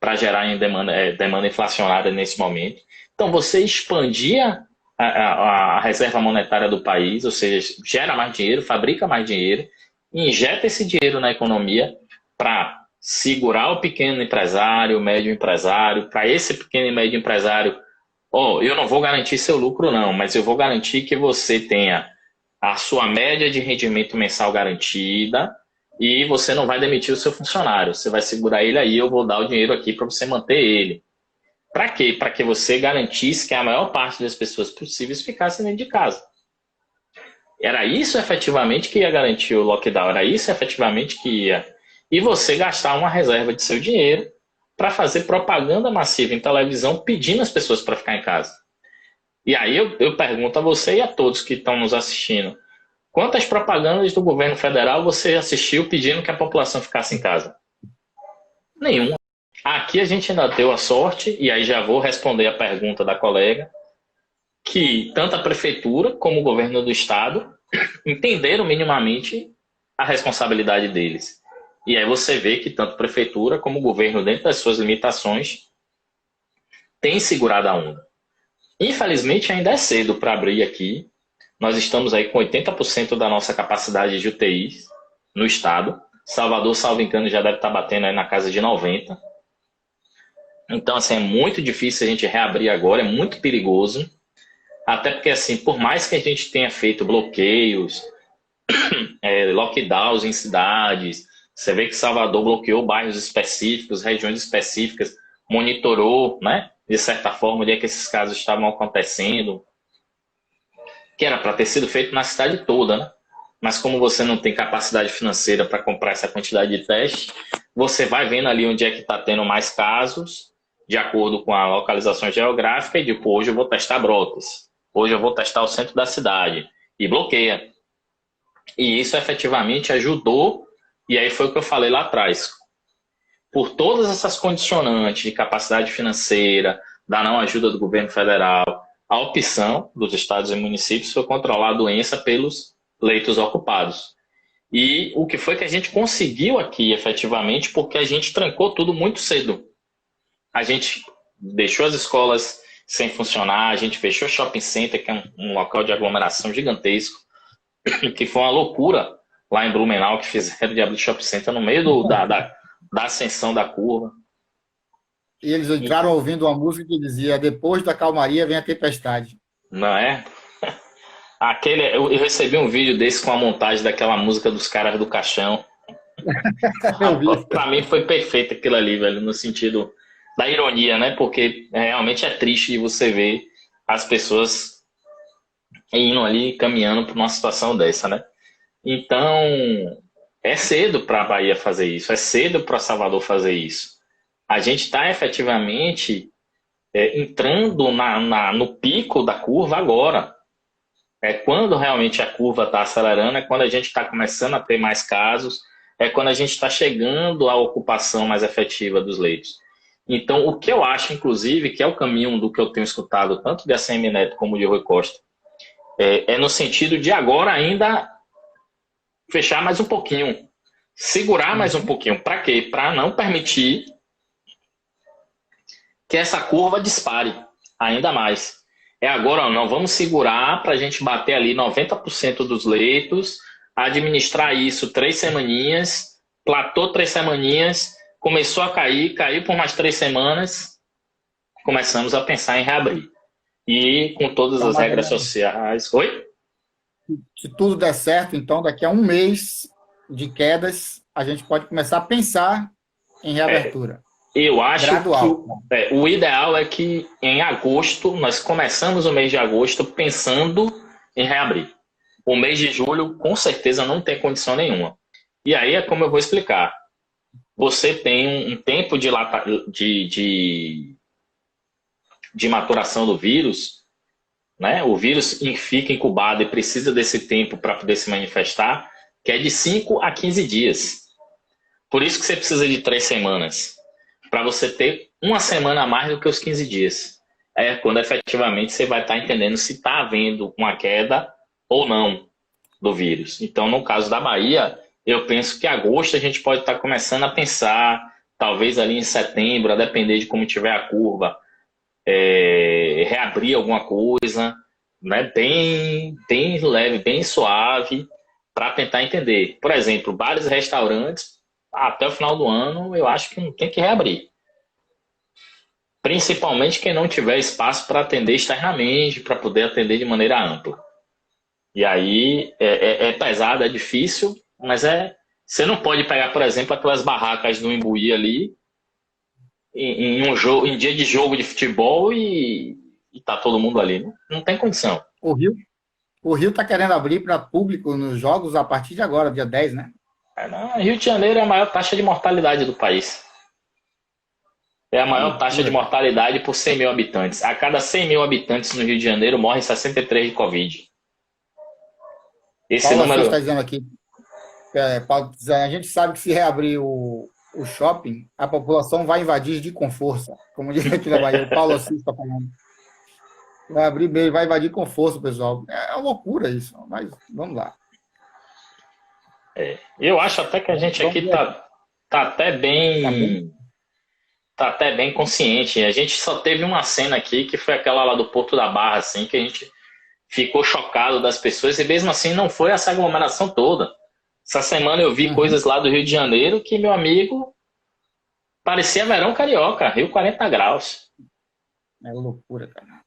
para gerar demanda inflacionária nesse momento. Então, você expandia a reserva monetária do país, ou seja, gera mais dinheiro, fabrica mais dinheiro, injeta esse dinheiro na economia para segurar o pequeno empresário, o médio empresário, para esse pequeno e médio empresário, eu não vou garantir seu lucro não, mas eu vou garantir que você tenha a sua média de rendimento mensal garantida e você não vai demitir o seu funcionário, você vai segurar ele aí, eu vou dar o dinheiro aqui para você manter ele. Para quê? Para que você garantisse que a maior parte das pessoas possíveis ficassem dentro de casa. Era isso efetivamente que ia garantir o lockdown, era isso efetivamente que ia. E você gastar uma reserva de seu dinheiro para fazer propaganda massiva em televisão pedindo as pessoas para ficar em casa. E aí eu pergunto a você e a todos que estão nos assistindo, quantas propagandas do governo federal você assistiu pedindo que a população ficasse em casa? Nenhuma. Aqui a gente ainda deu a sorte, e aí já vou responder a pergunta da colega, que tanto a prefeitura como o governo do estado entenderam minimamente a responsabilidade deles. E aí você vê que tanto a prefeitura como o governo, dentro das suas limitações, tem segurado a onda. Infelizmente ainda é cedo para abrir aqui. Nós estamos aí com 80% da nossa capacidade de UTIs no estado. Salvador, salvo engano, já deve estar batendo aí na casa de 90%. Então, assim, é muito difícil a gente reabrir agora, é muito perigoso. Até porque, assim, por mais que a gente tenha feito bloqueios, lockdowns em cidades, você vê que Salvador bloqueou bairros específicos, regiões específicas, monitorou, né, de certa forma, onde é que esses casos estavam acontecendo, que era para ter sido feito na cidade toda, né? Mas como você não tem capacidade financeira para comprar essa quantidade de testes, você vai vendo ali onde é que está tendo mais casos, de acordo com a localização geográfica, e tipo, hoje eu vou testar Brotas, hoje eu vou testar o centro da cidade, e bloqueia. E isso efetivamente ajudou, e aí foi o que eu falei lá atrás. Por todas essas condicionantes de capacidade financeira, da não ajuda do governo federal, a opção dos estados e municípios foi controlar a doença pelos leitos ocupados. E o que foi que a gente conseguiu aqui, efetivamente, porque a gente trancou tudo muito cedo. A gente deixou as escolas sem funcionar, a gente fechou o shopping center, que é um local de aglomeração gigantesco, que foi uma loucura lá em Blumenau, que fizeram de abrir shopping center no meio da ascensão da curva. E eles entraram ouvindo uma música que dizia: depois da calmaria vem a tempestade. Não é? Eu recebi um vídeo desse com a montagem daquela música dos caras do caixão. Para mim foi perfeito aquilo ali, velho, no sentido da ironia, né? Porque realmente é triste de você ver as pessoas indo ali, caminhando por uma situação dessa, né? Então, é cedo para a Bahia fazer isso, é cedo para Salvador fazer isso. A gente está efetivamente entrando no pico da curva agora. É quando realmente a curva está acelerando, é quando a gente está começando a ter mais casos, é quando a gente está chegando à ocupação mais efetiva dos leitos. Então, o que eu acho, inclusive, que é o caminho do que eu tenho escutado, tanto de ACM Neto como de Rui Costa, é no sentido de agora ainda fechar mais um pouquinho, segurar mais um pouquinho. Para quê? Para não permitir que essa curva dispare ainda mais. Agora ou não, vamos segurar para a gente bater ali 90% dos leitos, administrar isso 3 semaninhas, platô 3 semaninhas, começou a cair, caiu por mais 3 semanas, começamos a pensar em reabrir. E com todas as regras sociais... Oi? Se tudo der certo, então, daqui a um mês de quedas, a gente pode começar a pensar em reabertura. Eu acho gradual. Que o ideal é que em agosto, nós começamos o mês de agosto pensando em reabrir. O mês de julho, com certeza, não tem condição nenhuma. E aí é como eu vou explicar. Você tem um tempo de maturação do vírus, né? O vírus fica incubado e precisa desse tempo para poder se manifestar, que é de 5 a 15 dias. Por isso que você precisa de 3 semanas. Para você ter uma semana a mais do que os 15 dias. É quando efetivamente você vai estar entendendo se está havendo uma queda ou não do vírus. Então, no caso da Bahia, eu penso que em agosto a gente pode estar começando a pensar, talvez ali em setembro, a depender de como tiver a curva, reabrir alguma coisa, né, bem leve, bem suave, para tentar entender. Por exemplo, bares e restaurantes, até o final do ano, eu acho que não tem que reabrir. Principalmente quem não tiver espaço para atender externamente, para poder atender de maneira ampla. E aí é pesado, é difícil, mas você não pode pegar, por exemplo, aquelas barracas do Imbuí ali, em dia de jogo de futebol e tá todo mundo ali. Não tem condição. O Rio está querendo abrir para público nos jogos a partir de agora, dia 10, né? Rio de Janeiro é a maior taxa de mortalidade do país. É a É uma maior taxa de loucura, cara. mortalidade por 100 mil habitantes. A cada 100 mil habitantes no Rio de Janeiro morrem 63 de Covid. Esse Paulo Assis está número dizendo aqui, Paulo, tá dizendo, a gente sabe que se reabrir o shopping, a população vai invadir com força. Como diz aqui na Bahia, o Paulo Assis está falando. Vai abrir bem, vai invadir com força, pessoal. É uma loucura isso, mas vamos lá. eu acho até que a gente Vamos aqui ver aqui. tá até Tá bem? bem, tá até bem consciente. A gente só teve uma cena aqui que foi aquela lá do Porto da Barra, assim, que a gente ficou chocado das pessoas e mesmo assim não foi essa aglomeração toda. Essa semana eu vi Uhum. coisas lá do Rio de Janeiro que, meu amigo, parecia verão carioca, Rio 40 graus. É loucura, cara.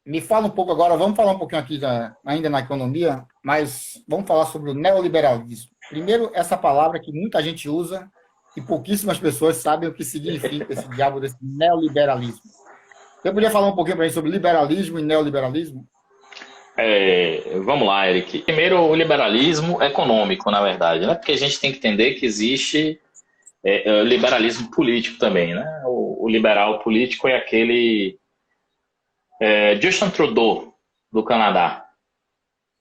Me fala um pouco agora, vamos falar um pouquinho aqui ainda na economia, mas vamos falar sobre o neoliberalismo. Primeiro, essa palavra que muita gente usa e pouquíssimas pessoas sabem o que significa esse diabo desse neoliberalismo. Você podia falar um pouquinho para a gente sobre liberalismo e neoliberalismo? Vamos lá, Eric. Primeiro, o liberalismo econômico, na verdade, né? Porque a gente tem que entender que existe liberalismo político também, né? O liberal político é aquele Justin Trudeau, do Canadá,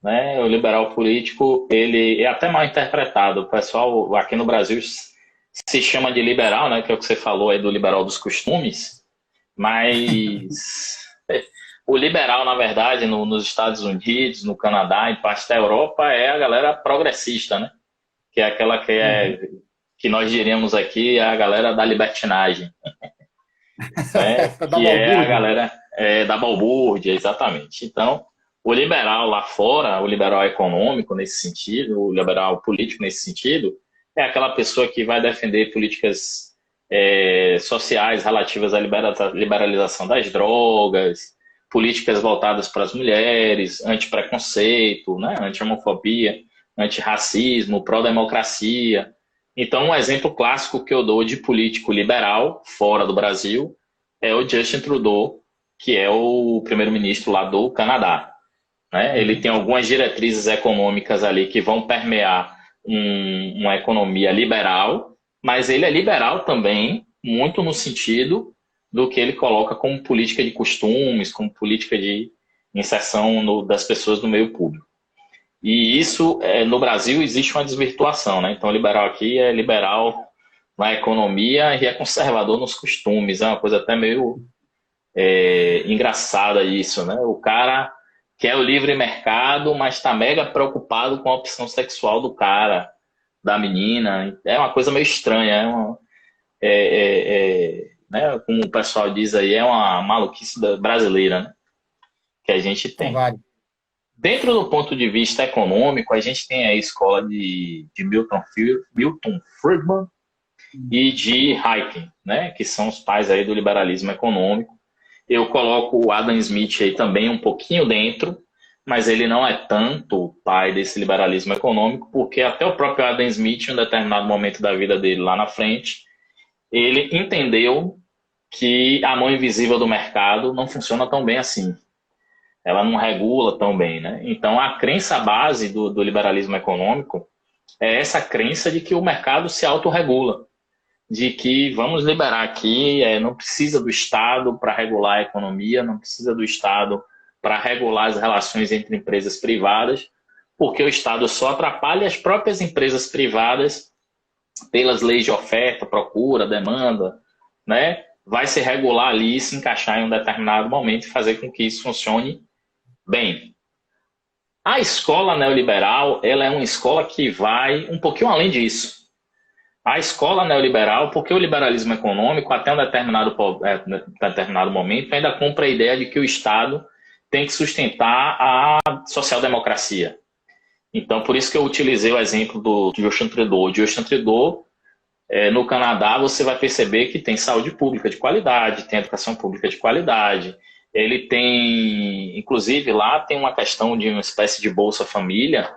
né? O liberal político, ele é até mal interpretado. O pessoal aqui no Brasil se chama de liberal, né? Que é o que você falou aí do liberal dos costumes, mas o liberal, na verdade, nos Estados Unidos, no Canadá, em parte da Europa, é a galera progressista, né? Que é aquela Uhum. que nós diríamos aqui a galera da libertinagem, né? Da Que é a balbúrdia. galera da balbúrdia, exatamente. Então, o liberal lá fora, o liberal econômico nesse sentido, o liberal político nesse sentido, é aquela pessoa que vai defender políticas sociais relativas à liberalização das drogas, políticas voltadas para as mulheres, anti-preconceito, né? Anti-homofobia, anti-racismo, pró-democracia. Então, um exemplo clássico que eu dou de político liberal fora do Brasil é o Justin Trudeau, que é o primeiro-ministro lá do Canadá, né? Ele Uhum. tem algumas diretrizes econômicas ali que vão permear uma economia liberal, mas ele é liberal também, muito no sentido do que ele coloca como política de costumes, como política de inserção das pessoas no meio público. E isso, no Brasil, existe uma desvirtuação, né? Então, liberal aqui é liberal na economia e é conservador nos costumes. É uma coisa até meio engraçada isso, né? O cara quer o livre mercado, mas está mega preocupado com a opção sexual do cara, da menina. É uma coisa meio estranha, né? Como o pessoal diz aí, é uma maluquice brasileira, né? Que a gente São tem. vários. Dentro do ponto de vista econômico, a gente tem a escola de Milton Friedman e de Hayek, né? Que são os pais aí do liberalismo econômico. Eu coloco o Adam Smith aí também um pouquinho dentro, mas ele não é tanto o pai desse liberalismo econômico, porque até o próprio Adam Smith, em um determinado momento da vida dele lá na frente, ele entendeu que a mão invisível do mercado não funciona tão bem assim. Ela não regula tão bem, né? Então, a crença base do liberalismo econômico é essa crença de que o mercado se autorregula, de que vamos liberar aqui, não precisa do Estado para regular a economia, não precisa do Estado para regular as relações entre empresas privadas, porque o Estado só atrapalha as próprias empresas privadas pelas leis de oferta, procura, demanda, né? Vai se regular ali, se encaixar em um determinado momento e fazer com que isso funcione bem. A escola neoliberal, ela é uma escola que vai um pouquinho além disso. A escola neoliberal, porque o liberalismo econômico, até um determinado momento, ainda compra a ideia de que o Estado tem que sustentar a social-democracia. Então, por isso que eu utilizei o exemplo do Justin Trudeau. O Justin Trudeau, no Canadá, você vai perceber que tem saúde pública de qualidade, tem educação pública de qualidade. Ele tem, inclusive, lá tem uma questão de uma espécie de Bolsa Família.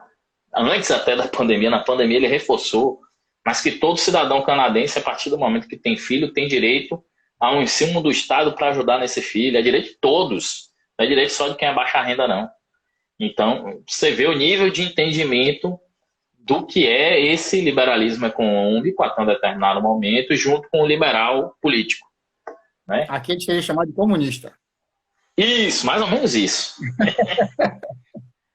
Antes até da pandemia, na pandemia ele reforçou, mas que todo cidadão canadense, a partir do momento que tem filho, tem direito a um ensino do Estado para ajudar nesse filho. É direito de todos, não é direito só de quem é baixa renda, não. Então, você vê o nível de entendimento do que é esse liberalismo econômico até um determinado momento, junto com o liberal político. né? Aqui a gente seria chamado de comunista. Isso, mais ou menos isso.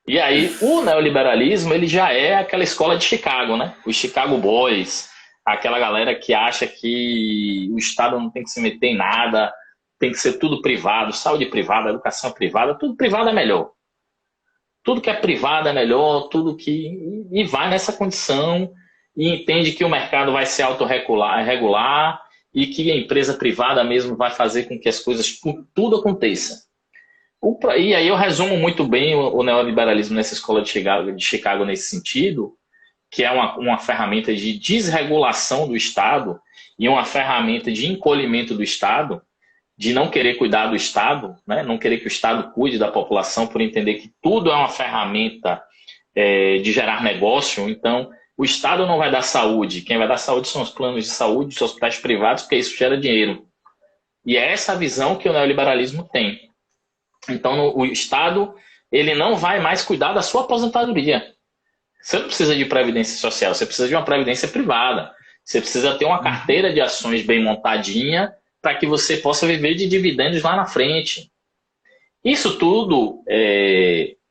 E aí, o neoliberalismo, ele já é aquela escola de Chicago, né? Os Chicago Boys, aquela galera que acha que o Estado não tem que se meter em nada, tem que ser tudo privado, saúde privada, educação privada, tudo privado é melhor. Tudo que é privado é melhor, tudo que... E vai nessa condição e entende que o mercado vai se autorregular e que a empresa privada mesmo vai fazer com que as coisas, tudo aconteça. E aí eu resumo muito bem o neoliberalismo nessa escola de Chicago nesse sentido, que é uma ferramenta de desregulação do Estado e uma ferramenta de encolhimento do Estado, de não querer cuidar do Estado, né? Não querer que o Estado cuide da população, por entender que tudo é uma ferramenta de gerar negócio. Então, o Estado não vai dar saúde. Quem vai dar saúde são os planos de saúde, os hospitais privados, porque isso gera dinheiro. E é essa a visão que o neoliberalismo tem. Então, o Estado ele não vai mais cuidar da sua aposentadoria. Você não precisa de previdência social, você precisa de uma previdência privada. Você precisa ter uma carteira de ações bem montadinha para que você possa viver de dividendos lá na frente. Isso tudo,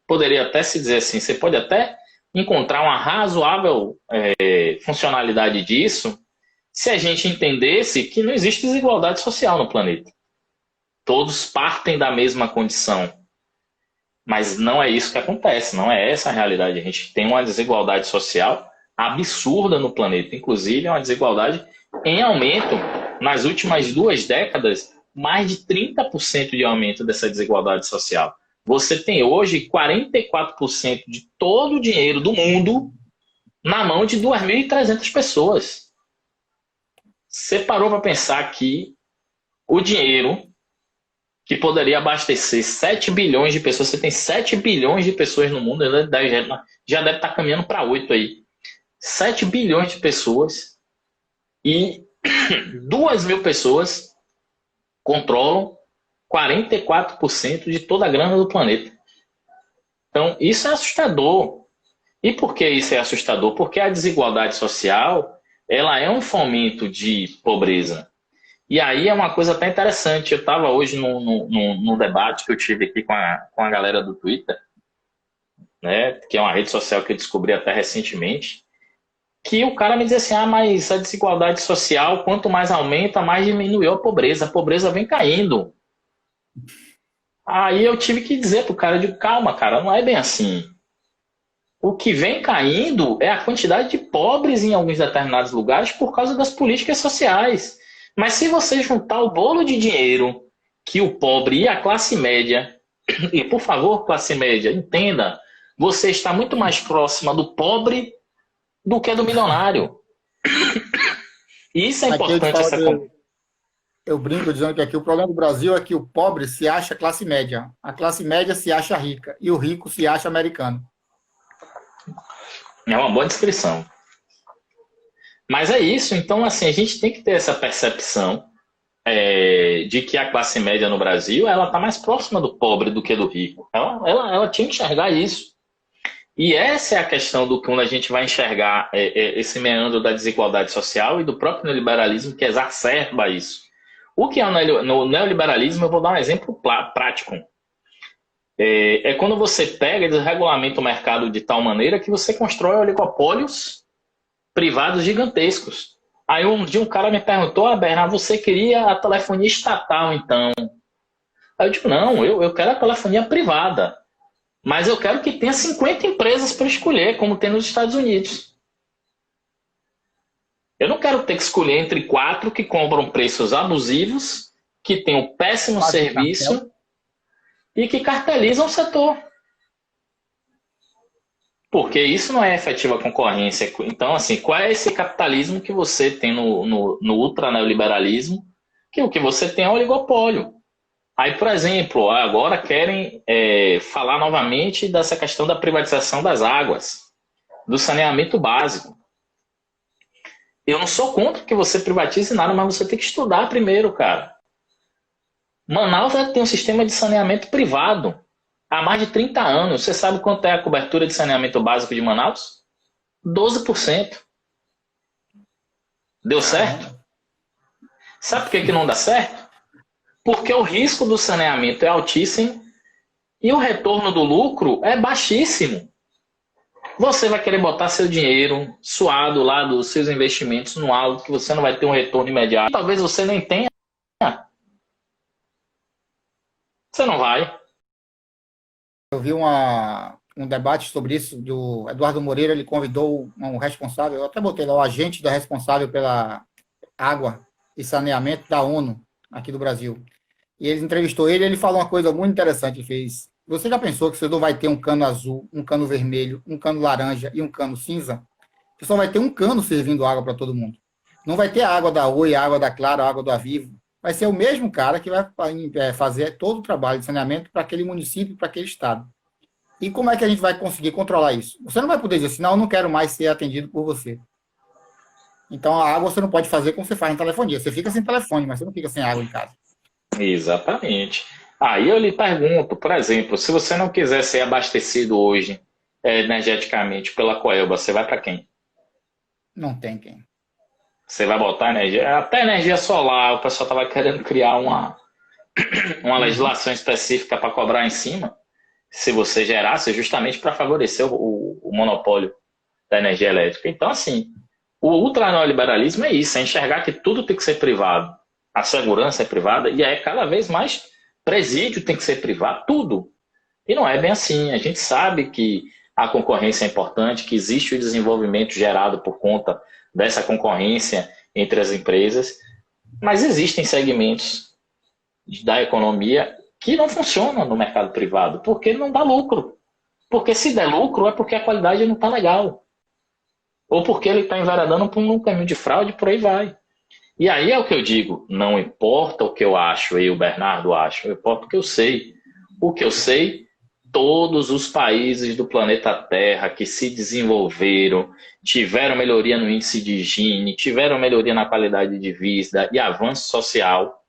poderia até se dizer assim, você pode até encontrar uma razoável funcionalidade disso se a gente entendesse que não existe desigualdade social no planeta. Todos partem da mesma condição. Mas não é isso que acontece, não é essa a realidade. A gente tem uma desigualdade social absurda no planeta. Inclusive, é uma desigualdade em aumento. Nas últimas 2 décadas, mais de 30% de aumento dessa desigualdade social. Você tem hoje 44% de todo o dinheiro do mundo na mão de 2.300 pessoas. Você parou para pensar que o dinheiro que poderia abastecer 7 bilhões de pessoas, você tem 7 bilhões de pessoas no mundo, já deve estar caminhando para 8 aí. 7 bilhões de pessoas e 2.000 pessoas controlam 44% de toda a grana do planeta. Então, isso é assustador. E por que isso é assustador? Porque a desigualdade social, ela é um fomento de pobreza. E aí é uma coisa até interessante. Eu estava hoje num debate que eu tive aqui com a galera do Twitter, né, que é uma rede social que eu descobri até recentemente, que o cara me dizia assim, mas a desigualdade social, quanto mais aumenta, mais diminuiu a pobreza. A pobreza vem caindo. Aí eu tive que dizer pro cara, calma, cara, não é bem assim. O que vem caindo é a quantidade de pobres em alguns determinados lugares por causa das políticas sociais. Mas se você juntar o bolo de dinheiro que o pobre e a classe média, e por favor, classe média, entenda, você está muito mais próxima do pobre do que do milionário. E isso é importante. Eu brinco dizendo que aqui o problema do Brasil é que o pobre se acha classe média, a classe média se acha rica e o rico se acha americano. É uma boa descrição. Mas é isso, então assim, a gente tem que ter essa percepção de que a classe média no Brasil ela está mais próxima do pobre do que do rico. Ela tinha que enxergar isso. E essa é a questão do que quando a gente vai enxergar esse meandro da desigualdade social e do próprio neoliberalismo que exacerba isso. O que é no neoliberalismo, eu vou dar um exemplo prático. É quando você pega e desregulamenta o mercado de tal maneira que você constrói oligopólios privados gigantescos. Aí um dia um cara me perguntou, Bernardo, você queria a telefonia estatal então? Aí eu digo, não, eu quero a telefonia privada. Mas eu quero que tenha 50 empresas para escolher, como tem nos Estados Unidos. Eu não quero ter que escolher entre 4 que cobram preços abusivos, que têm um péssimo serviço e que cartelizam o setor. Porque isso não é efetiva concorrência. Então, assim, qual é esse capitalismo que você tem no ultra-neoliberalismo? Que o que você tem é um oligopólio. Aí, por exemplo, agora querem falar novamente dessa questão da privatização das águas, do saneamento básico. Eu não sou contra que você privatize nada, mas você tem que estudar primeiro, cara. Manaus tem um sistema de saneamento privado há mais de 30 anos. Você sabe quanto é a cobertura de saneamento básico de Manaus? 12%. Deu certo? Sabe por que não dá certo? Porque o risco do saneamento é altíssimo e o retorno do lucro é baixíssimo. Você vai querer botar seu dinheiro suado lá dos seus investimentos no algo que você não vai ter um retorno imediato. Talvez você nem tenha. Você não vai. Eu vi um debate sobre isso do Eduardo Moreira, ele convidou um responsável, eu até botei lá, o agente da responsável pela água e saneamento da ONU, aqui do Brasil. E ele entrevistou ele, e ele falou uma coisa muito interessante, ele fez: você já pensou que você não vai ter um cano azul, um cano vermelho, um cano laranja e um cano cinza? Você só vai ter um cano servindo água para todo mundo. Não vai ter a água da Oi, a água da Claro, a água do Avivo. Vai ser o mesmo cara que vai fazer todo o trabalho de saneamento para aquele município, para aquele estado. E como é que a gente vai conseguir controlar isso? Você não vai poder dizer assim: não, eu não quero mais ser atendido por você. Então, a água você não pode fazer como você faz em telefonia. Você fica sem telefone, mas você não fica sem água em casa. Exatamente. Aí eu lhe pergunto, por exemplo, se você não quiser ser abastecido hoje energeticamente pela Coelba, você vai para quem? Não tem quem. Você vai botar energia, até energia solar, o pessoal estava querendo criar uma legislação específica para cobrar em cima, se você gerasse, justamente para favorecer o monopólio da energia elétrica. Então, assim, o ultraneoliberalismo é isso, é enxergar que tudo tem que ser privado. A segurança é privada e aí cada vez mais presídio tem que ser privado, tudo. E não é bem assim. A gente sabe que a concorrência é importante, que existe o desenvolvimento gerado por conta dessa concorrência entre as empresas, mas existem segmentos da economia que não funcionam no mercado privado, porque não dá lucro. Porque se der lucro é porque a qualidade não está legal. Ou porque ele está enveredando por um caminho de fraude, por aí vai. E aí é o que eu digo, não importa o que eu acho, eu, Bernardo, acho, importa o que eu sei. O que eu sei, todos os países do planeta Terra que se desenvolveram, tiveram melhoria no índice de higiene, tiveram melhoria na qualidade de vida e avanço social,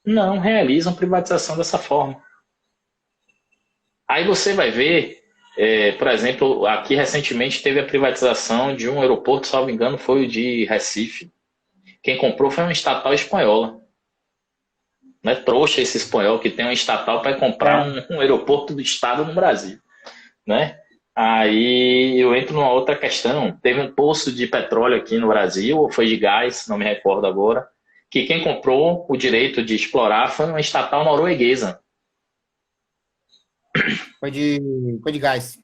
não realizam privatização dessa forma. Aí você vai ver, por exemplo, aqui recentemente teve a privatização de um aeroporto, salvo engano, foi o de Recife. Quem comprou foi uma estatal espanhola. Não é trouxa esse espanhol que tem uma estatal para comprar um aeroporto do estado no Brasil. Né? Aí eu entro numa outra questão. Teve um poço de petróleo aqui no Brasil, ou foi de gás, não me recordo agora, que quem comprou o direito de explorar foi uma estatal norueguesa. Foi de gás.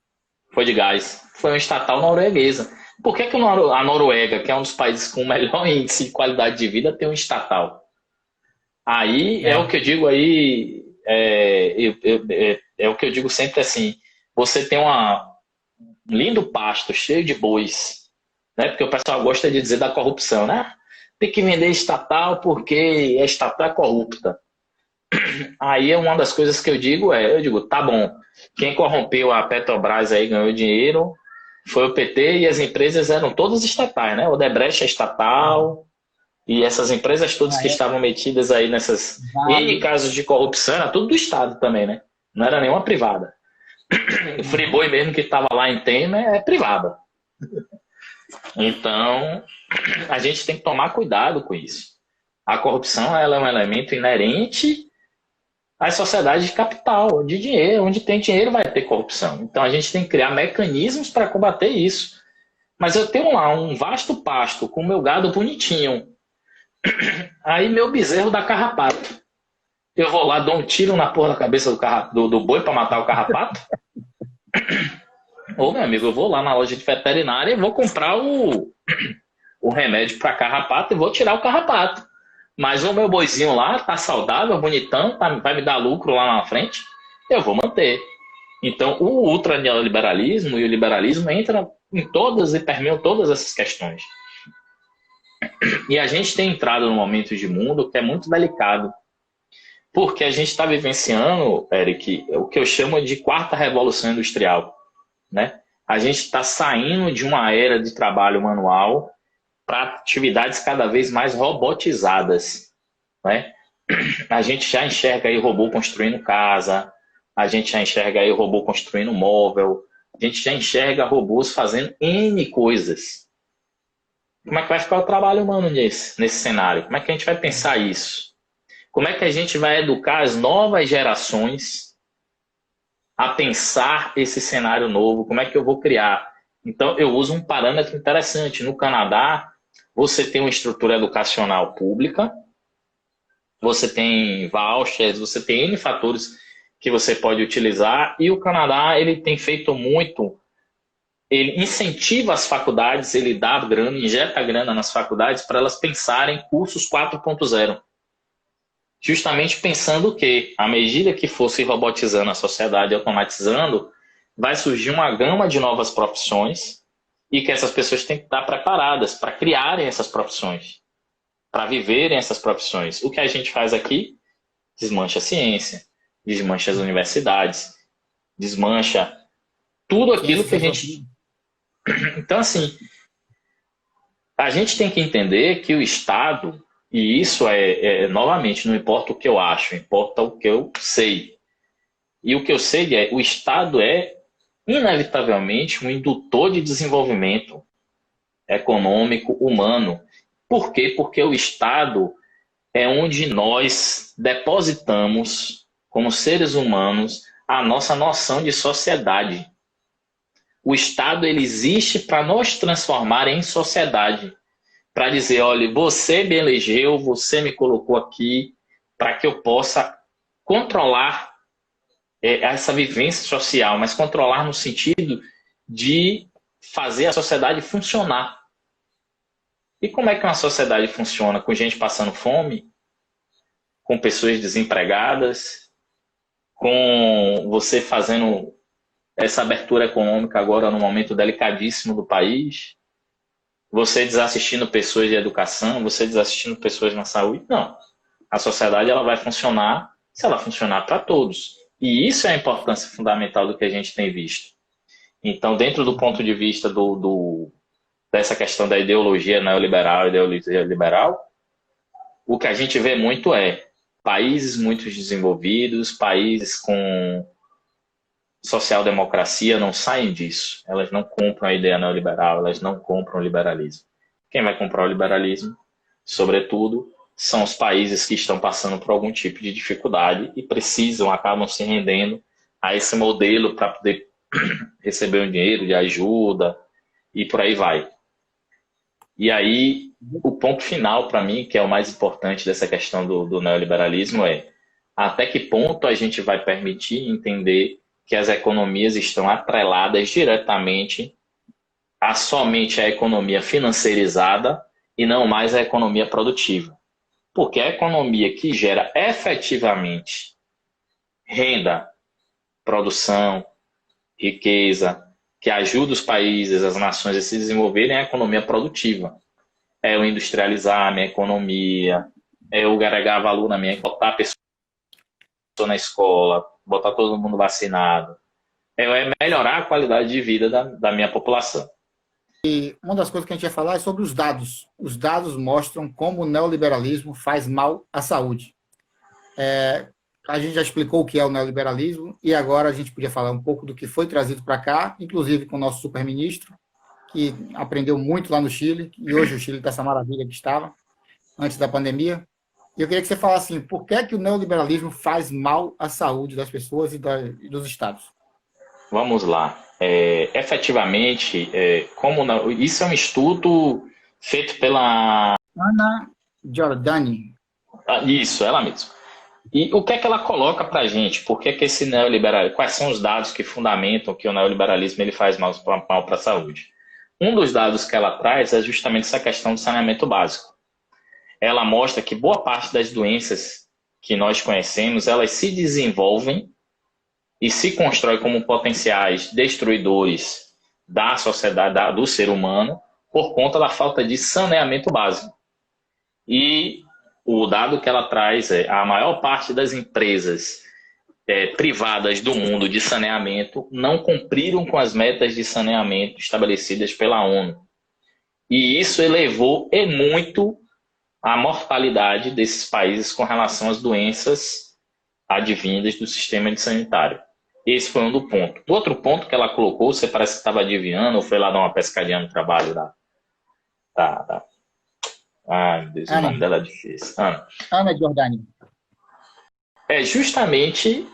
Foi de gás. Foi uma estatal norueguesa. Por que a Noruega, que é um dos países com o melhor índice de qualidade de vida, tem um estatal? Aí é o que eu digo aí, é o que eu digo sempre assim, você tem um lindo pasto cheio de bois, né? Porque o pessoal gosta de dizer da corrupção, né? Tem que vender estatal porque a estatal é corrupta. Aí é uma das coisas que eu digo, tá bom, quem corrompeu a Petrobras aí ganhou dinheiro, foi o PT e as empresas eram todas estatais, né? O Odebrecht é estatal, e essas empresas todas que estavam metidas aí nessas N casos de corrupção, era tudo do Estado também, né? Não era nenhuma privada. O Friboi mesmo que estava lá em Temer é privada. Então, a gente tem que tomar cuidado com isso. A corrupção ela é um elemento inerente às sociedades de capital, de dinheiro. Onde tem dinheiro vai ter corrupção. Então, a gente tem que criar mecanismos para combater isso. Mas eu tenho lá um vasto pasto com o meu gado bonitinho. Aí meu bezerro dá carrapato. Eu vou lá, dou um tiro na porra da cabeça do boi para matar o carrapato. Ô, meu amigo, eu vou lá na loja de veterinária e vou comprar o remédio para carrapato e vou tirar o carrapato. Mas o meu boizinho lá tá saudável, bonitão, vai me dar lucro lá na frente, eu vou manter. Então, o ultraliberalismo e o liberalismo entram em todas e permeiam todas essas questões. E a gente tem entrado num momento de mundo que é muito delicado, porque a gente está vivenciando, Eric, o que eu chamo de quarta revolução industrial. Né? A gente está saindo de uma era de trabalho manual para atividades cada vez mais robotizadas. Né? A gente já enxerga aí robô construindo casa, a gente já enxerga aí robô construindo móvel, a gente já enxerga robôs fazendo N coisas. Como é que vai ficar o trabalho humano nesse cenário? Como é que a gente vai pensar isso? Como é que a gente vai educar as novas gerações a pensar esse cenário novo? Como é que eu vou criar? Então, eu uso um parâmetro interessante. No Canadá, você tem uma estrutura educacional pública, você tem vouchers, você tem N fatores que você pode utilizar, e o Canadá ele tem feito muito, ele incentiva as faculdades, ele dá grana, injeta grana nas faculdades para elas pensarem cursos 4.0. Justamente pensando que, à medida que fosse robotizando a sociedade, automatizando, vai surgir uma gama de novas profissões e que essas pessoas têm que estar preparadas para criarem essas profissões, para viverem essas profissões. O que a gente faz aqui? Desmancha a ciência, desmancha as universidades, desmancha tudo aquilo que a gente... Então, assim, a gente tem que entender que o Estado, e isso novamente, não importa o que eu acho, importa o que eu sei. E o que eu sei é, o Estado é, inevitavelmente, um indutor de desenvolvimento econômico, humano. Por quê? Porque o Estado é onde nós depositamos, como seres humanos, a nossa noção de sociedade. O Estado ele existe para nos transformar em sociedade. Para dizer, olha, você me elegeu, você me colocou aqui para que eu possa controlar essa vivência social, mas controlar no sentido de fazer a sociedade funcionar. E como é que uma sociedade funciona? Com gente passando fome, com pessoas desempregadas, com você fazendo essa abertura econômica agora num momento delicadíssimo do país, você desassistindo pessoas de educação, você desassistindo pessoas na saúde. Não. A sociedade ela vai funcionar se ela funcionar para todos. E isso é a importância fundamental do que a gente tem visto. Então, dentro do ponto de vista dessa questão da ideologia neoliberal, ideologia liberal, o que a gente vê muito é países muito desenvolvidos, países com social-democracia não saem disso. Elas não compram a ideia neoliberal, elas não compram o liberalismo. Quem vai comprar o liberalismo, sobretudo, são os países que estão passando por algum tipo de dificuldade e precisam, acabam se rendendo a esse modelo para poder receber um dinheiro de ajuda e por aí vai. E aí, o ponto final para mim, que é o mais importante dessa questão do neoliberalismo, é até que ponto a gente vai permitir entender que as economias estão atreladas diretamente a somente a economia financeirizada e não mais a economia produtiva. Porque a economia que gera efetivamente renda, produção, riqueza, que ajuda os países, as nações a se desenvolverem é a economia produtiva. É o industrializar a minha economia, é o agregar valor na minha, botar a pessoa na escola, botar todo mundo vacinado. É melhorar a qualidade de vida da minha população. E uma das coisas que a gente ia falar é sobre os dados. Os dados mostram como o neoliberalismo faz mal à saúde. A gente já explicou o que é o neoliberalismo e agora a gente podia falar um pouco do que foi trazido para cá, inclusive com o nosso superministro, que aprendeu muito lá no Chile, e hoje o Chile está essa maravilha que estava, antes da pandemia. E eu queria que você falasse assim, por que é que o neoliberalismo faz mal à saúde das pessoas e dos estados? Vamos lá. Efetivamente, isso é um estudo feito pela... Ana Giordani. Isso, ela mesma. E o que é que ela coloca para a gente? Por que é que esse neoliberalismo... Quais são os dados que fundamentam que o neoliberalismo ele faz mal para a saúde? Um dos dados que ela traz é justamente essa questão do saneamento básico. Ela mostra que boa parte das doenças que nós conhecemos, elas se desenvolvem e se constroem como potenciais destruidores da sociedade, do ser humano, por conta da falta de saneamento básico. E o dado que ela traz é a maior parte das empresas privadas do mundo de saneamento não cumpriram com as metas de saneamento estabelecidas pela ONU. E isso elevou muito a mortalidade desses países com relação às doenças advindas do sistema sanitário. Esse foi um do ponto. O outro ponto que ela colocou, você parece que estava adivinhando, ou foi lá dar uma pescadinha no trabalho Ai, meu Deus, o nome dela é difícil. Ana Giordani. é justamente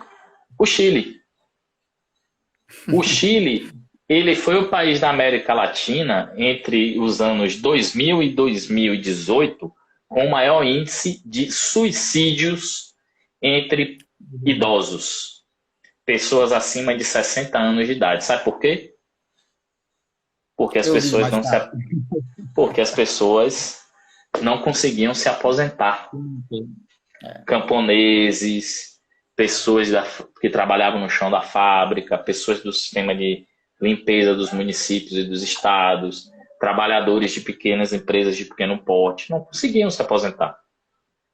o Chile. O Chile, ele foi o país da América Latina entre os anos 2000 e 2018 com o maior índice de suicídios entre idosos, pessoas acima de 60 anos de idade. Sabe por quê? Porque as Eu vi, pessoas mas não se, tá. porque as pessoas não conseguiam se aposentar. Camponeses, pessoas que trabalhavam no chão da fábrica, pessoas do sistema de limpeza dos municípios e dos estados, trabalhadores de pequenas empresas de pequeno porte, não conseguiam se aposentar.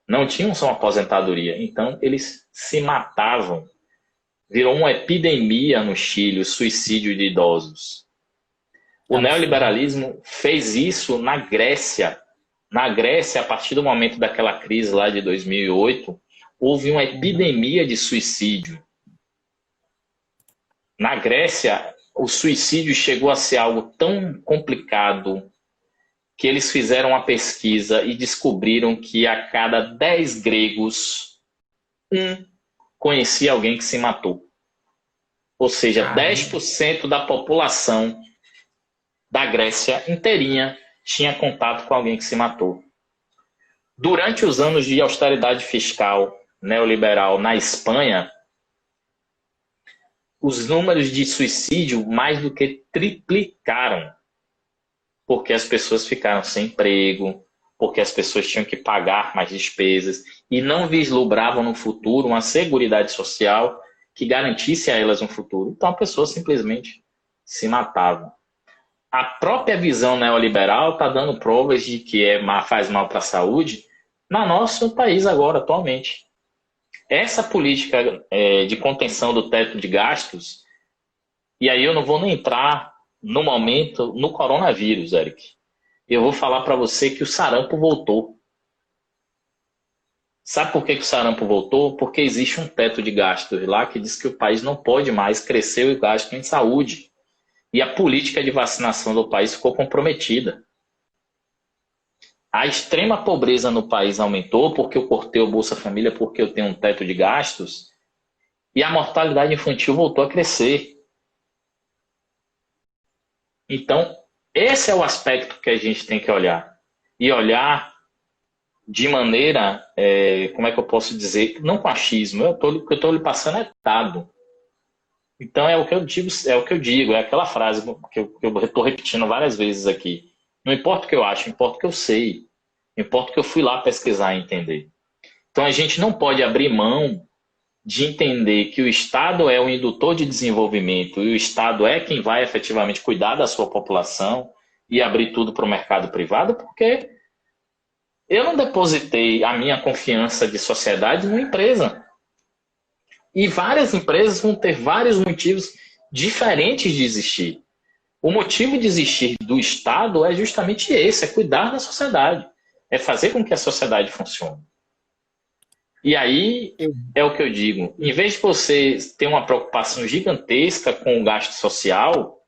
Não tinham sua aposentadoria. Então, eles se matavam. Virou uma epidemia no Chile, o suicídio de idosos. É O absurdo. neoliberalismo fez isso na Grécia. Na Grécia, a partir do momento daquela crise lá de 2008, houve uma Uhum. epidemia de suicídio. Na Grécia, o suicídio chegou a ser algo tão complicado que eles fizeram uma pesquisa e descobriram que a cada 10 gregos, um conhecia alguém que se matou. Ou seja, Caramba. 10% da população da Grécia inteirinha tinha contato com alguém que se matou. Durante os anos de austeridade fiscal neoliberal na Espanha, os números de suicídio mais do que triplicaram, porque as pessoas ficaram sem emprego, porque as pessoas tinham que pagar mais despesas e não vislumbravam no futuro uma seguridade social que garantisse a elas um futuro. Então a pessoa simplesmente se matava. A própria visão neoliberal está dando provas de que faz mal para a saúde no nosso país agora, atualmente. Essa política de contenção do teto de gastos, e aí eu não vou nem entrar no momento no coronavírus, Eric. Eu vou falar para você que o sarampo voltou. Sabe por que o sarampo voltou? Porque existe um teto de gastos lá que diz que o país não pode mais crescer o gasto em saúde. E a política de vacinação do país ficou comprometida. A extrema pobreza no país aumentou porque eu cortei o Bolsa Família, porque eu tenho um teto de gastos, e a mortalidade infantil voltou a crescer. Então, esse é o aspecto que a gente tem que olhar. E olhar de maneira, como é que eu posso dizer, não com achismo, o que eu estou lhe passando é dado. Então é o que eu digo, é aquela frase que eu estou repetindo várias vezes aqui. Não importa o que eu acho, importa o que eu sei. Importa o que eu fui lá pesquisar e entender. Então a gente não pode abrir mão de entender que o Estado é o indutor de desenvolvimento e o Estado é quem vai efetivamente cuidar da sua população e abrir tudo para o mercado privado, porque eu não depositei a minha confiança de sociedade numa empresa. E várias empresas vão ter vários motivos diferentes de existir. O motivo de existir do Estado é justamente esse, é cuidar da sociedade, é fazer com que a sociedade funcione. E aí Eu, é o que eu digo, em vez de você ter uma preocupação gigantesca com o gasto social,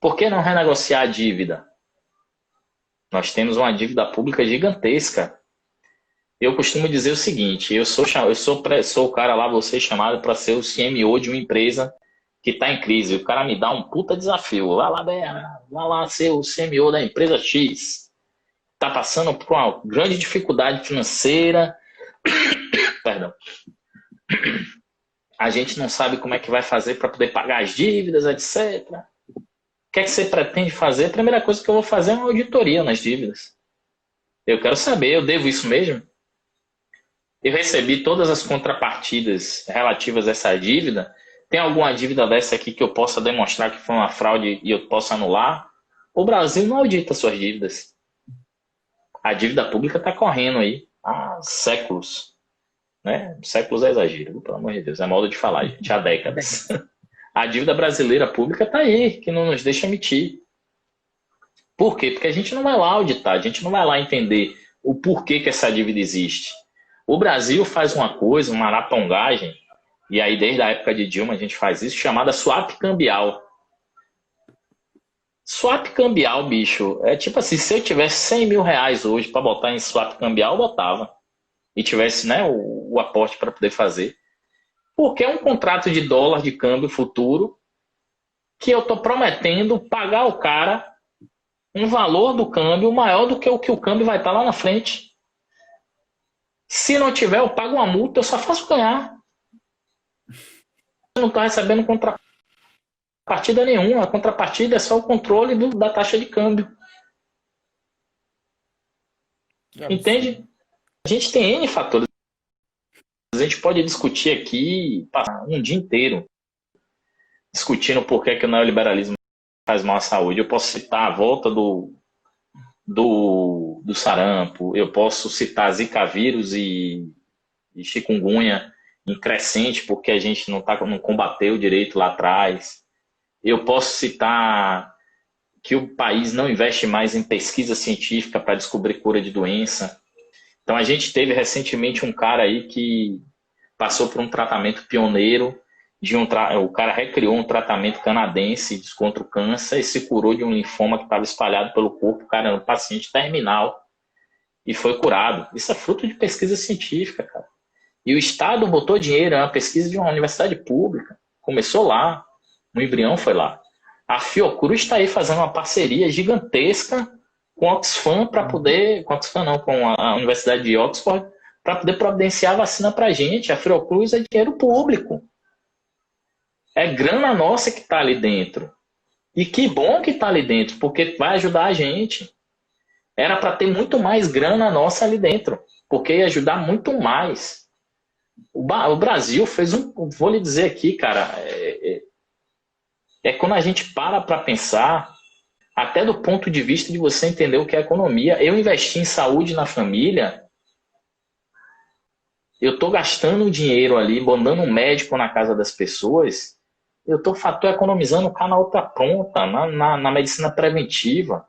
por que não renegociar a dívida? Nós temos uma dívida pública gigantesca. Eu costumo dizer o seguinte, sou o cara lá, você chamado para ser o CMO de uma empresa que está em crise. O cara me dá um puta desafio. Vai lá ser o CMO da empresa X. Está passando por uma grande dificuldade financeira. Perdão. A gente não sabe como é que vai fazer para poder pagar as dívidas, etc. O que é que você pretende fazer? A primeira coisa que eu vou fazer é uma auditoria nas dívidas. Eu quero saber, eu devo isso mesmo? Eu recebi todas as contrapartidas relativas a essa dívida. Tem alguma dívida dessa aqui que eu possa demonstrar que foi uma fraude e eu possa anular? O Brasil não audita suas dívidas. A dívida pública está correndo aí há séculos. Né? Séculos é exagero, pelo amor de Deus. É modo de falar, gente, há décadas. A dívida brasileira pública está aí, que não nos deixa emitir. Por quê? Porque a gente não vai lá auditar, a gente não vai lá entender o porquê que essa dívida existe. O Brasil faz uma coisa, uma arapongagem, e aí desde a época de Dilma a gente faz isso, chamada swap cambial. Swap cambial, bicho, é tipo assim, se eu tivesse 100 mil reais hoje para botar em swap cambial, eu botava. e tivesse, né, o aporte para poder fazer. Porque é um contrato de dólar de câmbio futuro que eu estou prometendo pagar ao cara um valor do câmbio maior do que o câmbio vai estar lá na frente. Se não tiver, eu pago uma multa, eu só faço ganhar. Eu não estou recebendo contrapartida nenhuma. A contrapartida é só o controle da taxa de câmbio. Entende? A gente tem N fatores. A gente pode discutir aqui, passar um dia inteiro discutindo por que o neoliberalismo faz mal à saúde. Eu posso citar a volta do sarampo, eu posso citar zika vírus e chikungunya em crescente porque a gente não combateu direito lá atrás. Eu posso citar que o país não investe mais em pesquisa científica para descobrir cura de doença. Então a gente teve recentemente um cara aí que passou por um tratamento pioneiro, o cara recriou um tratamento canadense contra o câncer e se curou de um linfoma que estava espalhado pelo corpo. O cara era um paciente terminal e foi curado. Isso é fruto de pesquisa científica, cara. E o Estado botou dinheiro, é uma pesquisa de uma universidade pública. Começou lá, o embrião foi lá. A Fiocruz está aí fazendo uma parceria gigantesca com a Oxfam para poder, com a Universidade de Oxford, para poder providenciar a vacina para a gente. A Fiocruz é dinheiro público. É grana nossa que está ali dentro. E que bom que está ali dentro, porque vai ajudar a gente. Era para ter muito mais grana nossa ali dentro, porque ia ajudar muito mais. O Brasil fez vou lhe dizer aqui, cara, quando a gente para pensar, até do ponto de vista de você entender o que é economia. Eu investi em saúde na família, eu estou gastando dinheiro ali, mandando um médico na casa das pessoas, eu estou economizando cá na outra ponta, na medicina preventiva.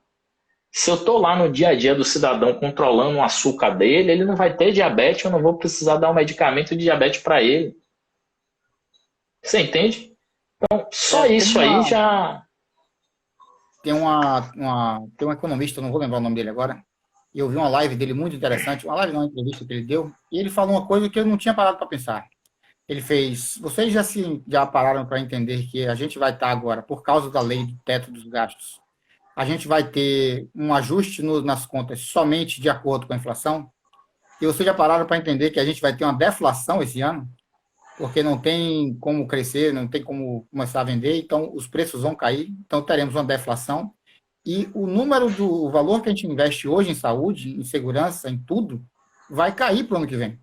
Se eu estou lá no dia a dia do cidadão controlando o açúcar dele, ele não vai ter diabetes, eu não vou precisar dar um medicamento de diabetes para ele. Você entende? Então, só isso aí já... Tem um economista, não vou lembrar o nome dele agora, e eu vi uma live dele muito interessante, uma live não, uma entrevista que ele deu, e ele falou uma coisa que eu não tinha parado para pensar. Ele fez, vocês já pararam para entender que a gente vai estar agora, por causa da lei do teto dos gastos, a gente vai ter um ajuste nas contas somente de acordo com a inflação? E vocês já pararam para entender que a gente vai ter uma deflação esse ano? Porque não tem como crescer, não tem como começar a vender, então os preços vão cair, então teremos uma deflação. E o valor que a gente investe hoje em saúde, em segurança, em tudo, vai cair para o ano que vem.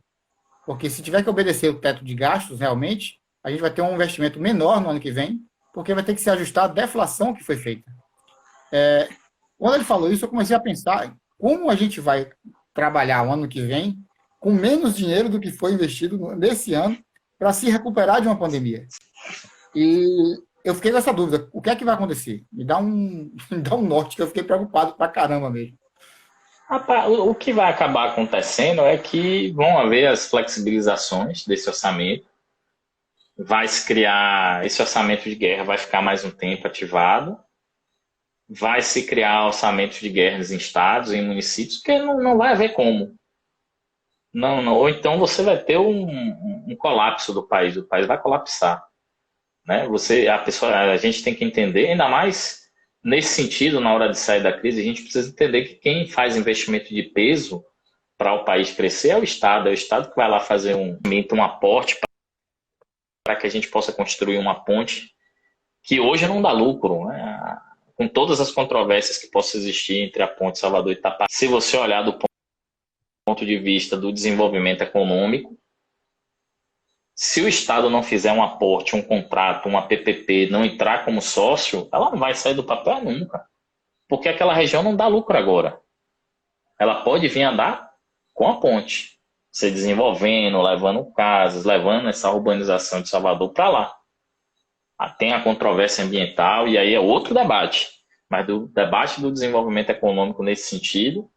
Porque se tiver que obedecer o teto de gastos, realmente, a gente vai ter um investimento menor no ano que vem, porque vai ter que se ajustar à deflação que foi feita. Quando ele falou isso, eu comecei a pensar como a gente vai trabalhar o ano que vem com menos dinheiro do que foi investido nesse ano para se recuperar de uma pandemia. E eu fiquei com essa dúvida. O que é que vai acontecer? Me dá um norte, que eu fiquei preocupado pra caramba mesmo. Rapaz, o que vai acabar acontecendo é que vão haver as flexibilizações desse orçamento. Vai se criar, esse orçamento de guerra vai ficar mais um tempo ativado. Vai se criar orçamentos de guerras em estados, em municípios, porque não vai haver como. Não. Ou então você vai ter um colapso do país. O país vai colapsar. Né? A gente tem que entender, ainda mais nesse sentido, na hora de sair da crise, a gente precisa entender que quem faz investimento de peso para o país crescer é o Estado que vai lá fazer um aporte para que a gente possa construir uma ponte que hoje não dá lucro, né? Com todas as controvérsias que possam existir entre a ponte Salvador e Itapá. Se você olhar do ponto de vista do desenvolvimento econômico, se o Estado não fizer um aporte, um contrato, uma PPP, não entrar como sócio, ela não vai sair do papel nunca. Porque aquela região não dá lucro agora. Ela pode vir andar com a ponte, se desenvolvendo, levando casas, levando essa urbanização de Salvador para lá. Tem a controvérsia ambiental, e aí é outro debate. Mas do debate do desenvolvimento econômico nesse sentido,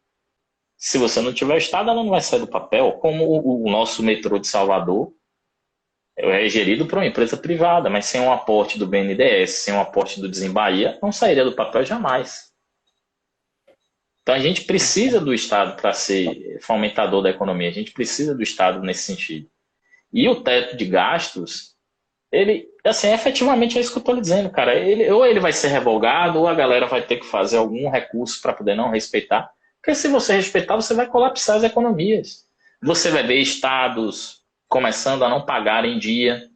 se você não tiver o Estado, ela não vai sair do papel. Como o nosso metrô de Salvador, é gerido por uma empresa privada, mas sem um aporte do BNDES, sem um aporte do Desembahia, não sairia do papel jamais. Então a gente precisa do Estado para ser fomentador da economia, a gente precisa do Estado nesse sentido. E o teto de gastos, ele, assim, efetivamente é isso que eu estou lhe dizendo, cara. Ou ele vai ser revogado, ou a galera vai ter que fazer algum recurso para poder não respeitar. Porque se você respeitar, você vai colapsar as economias. Você vai ver estados começando a não pagar em dia,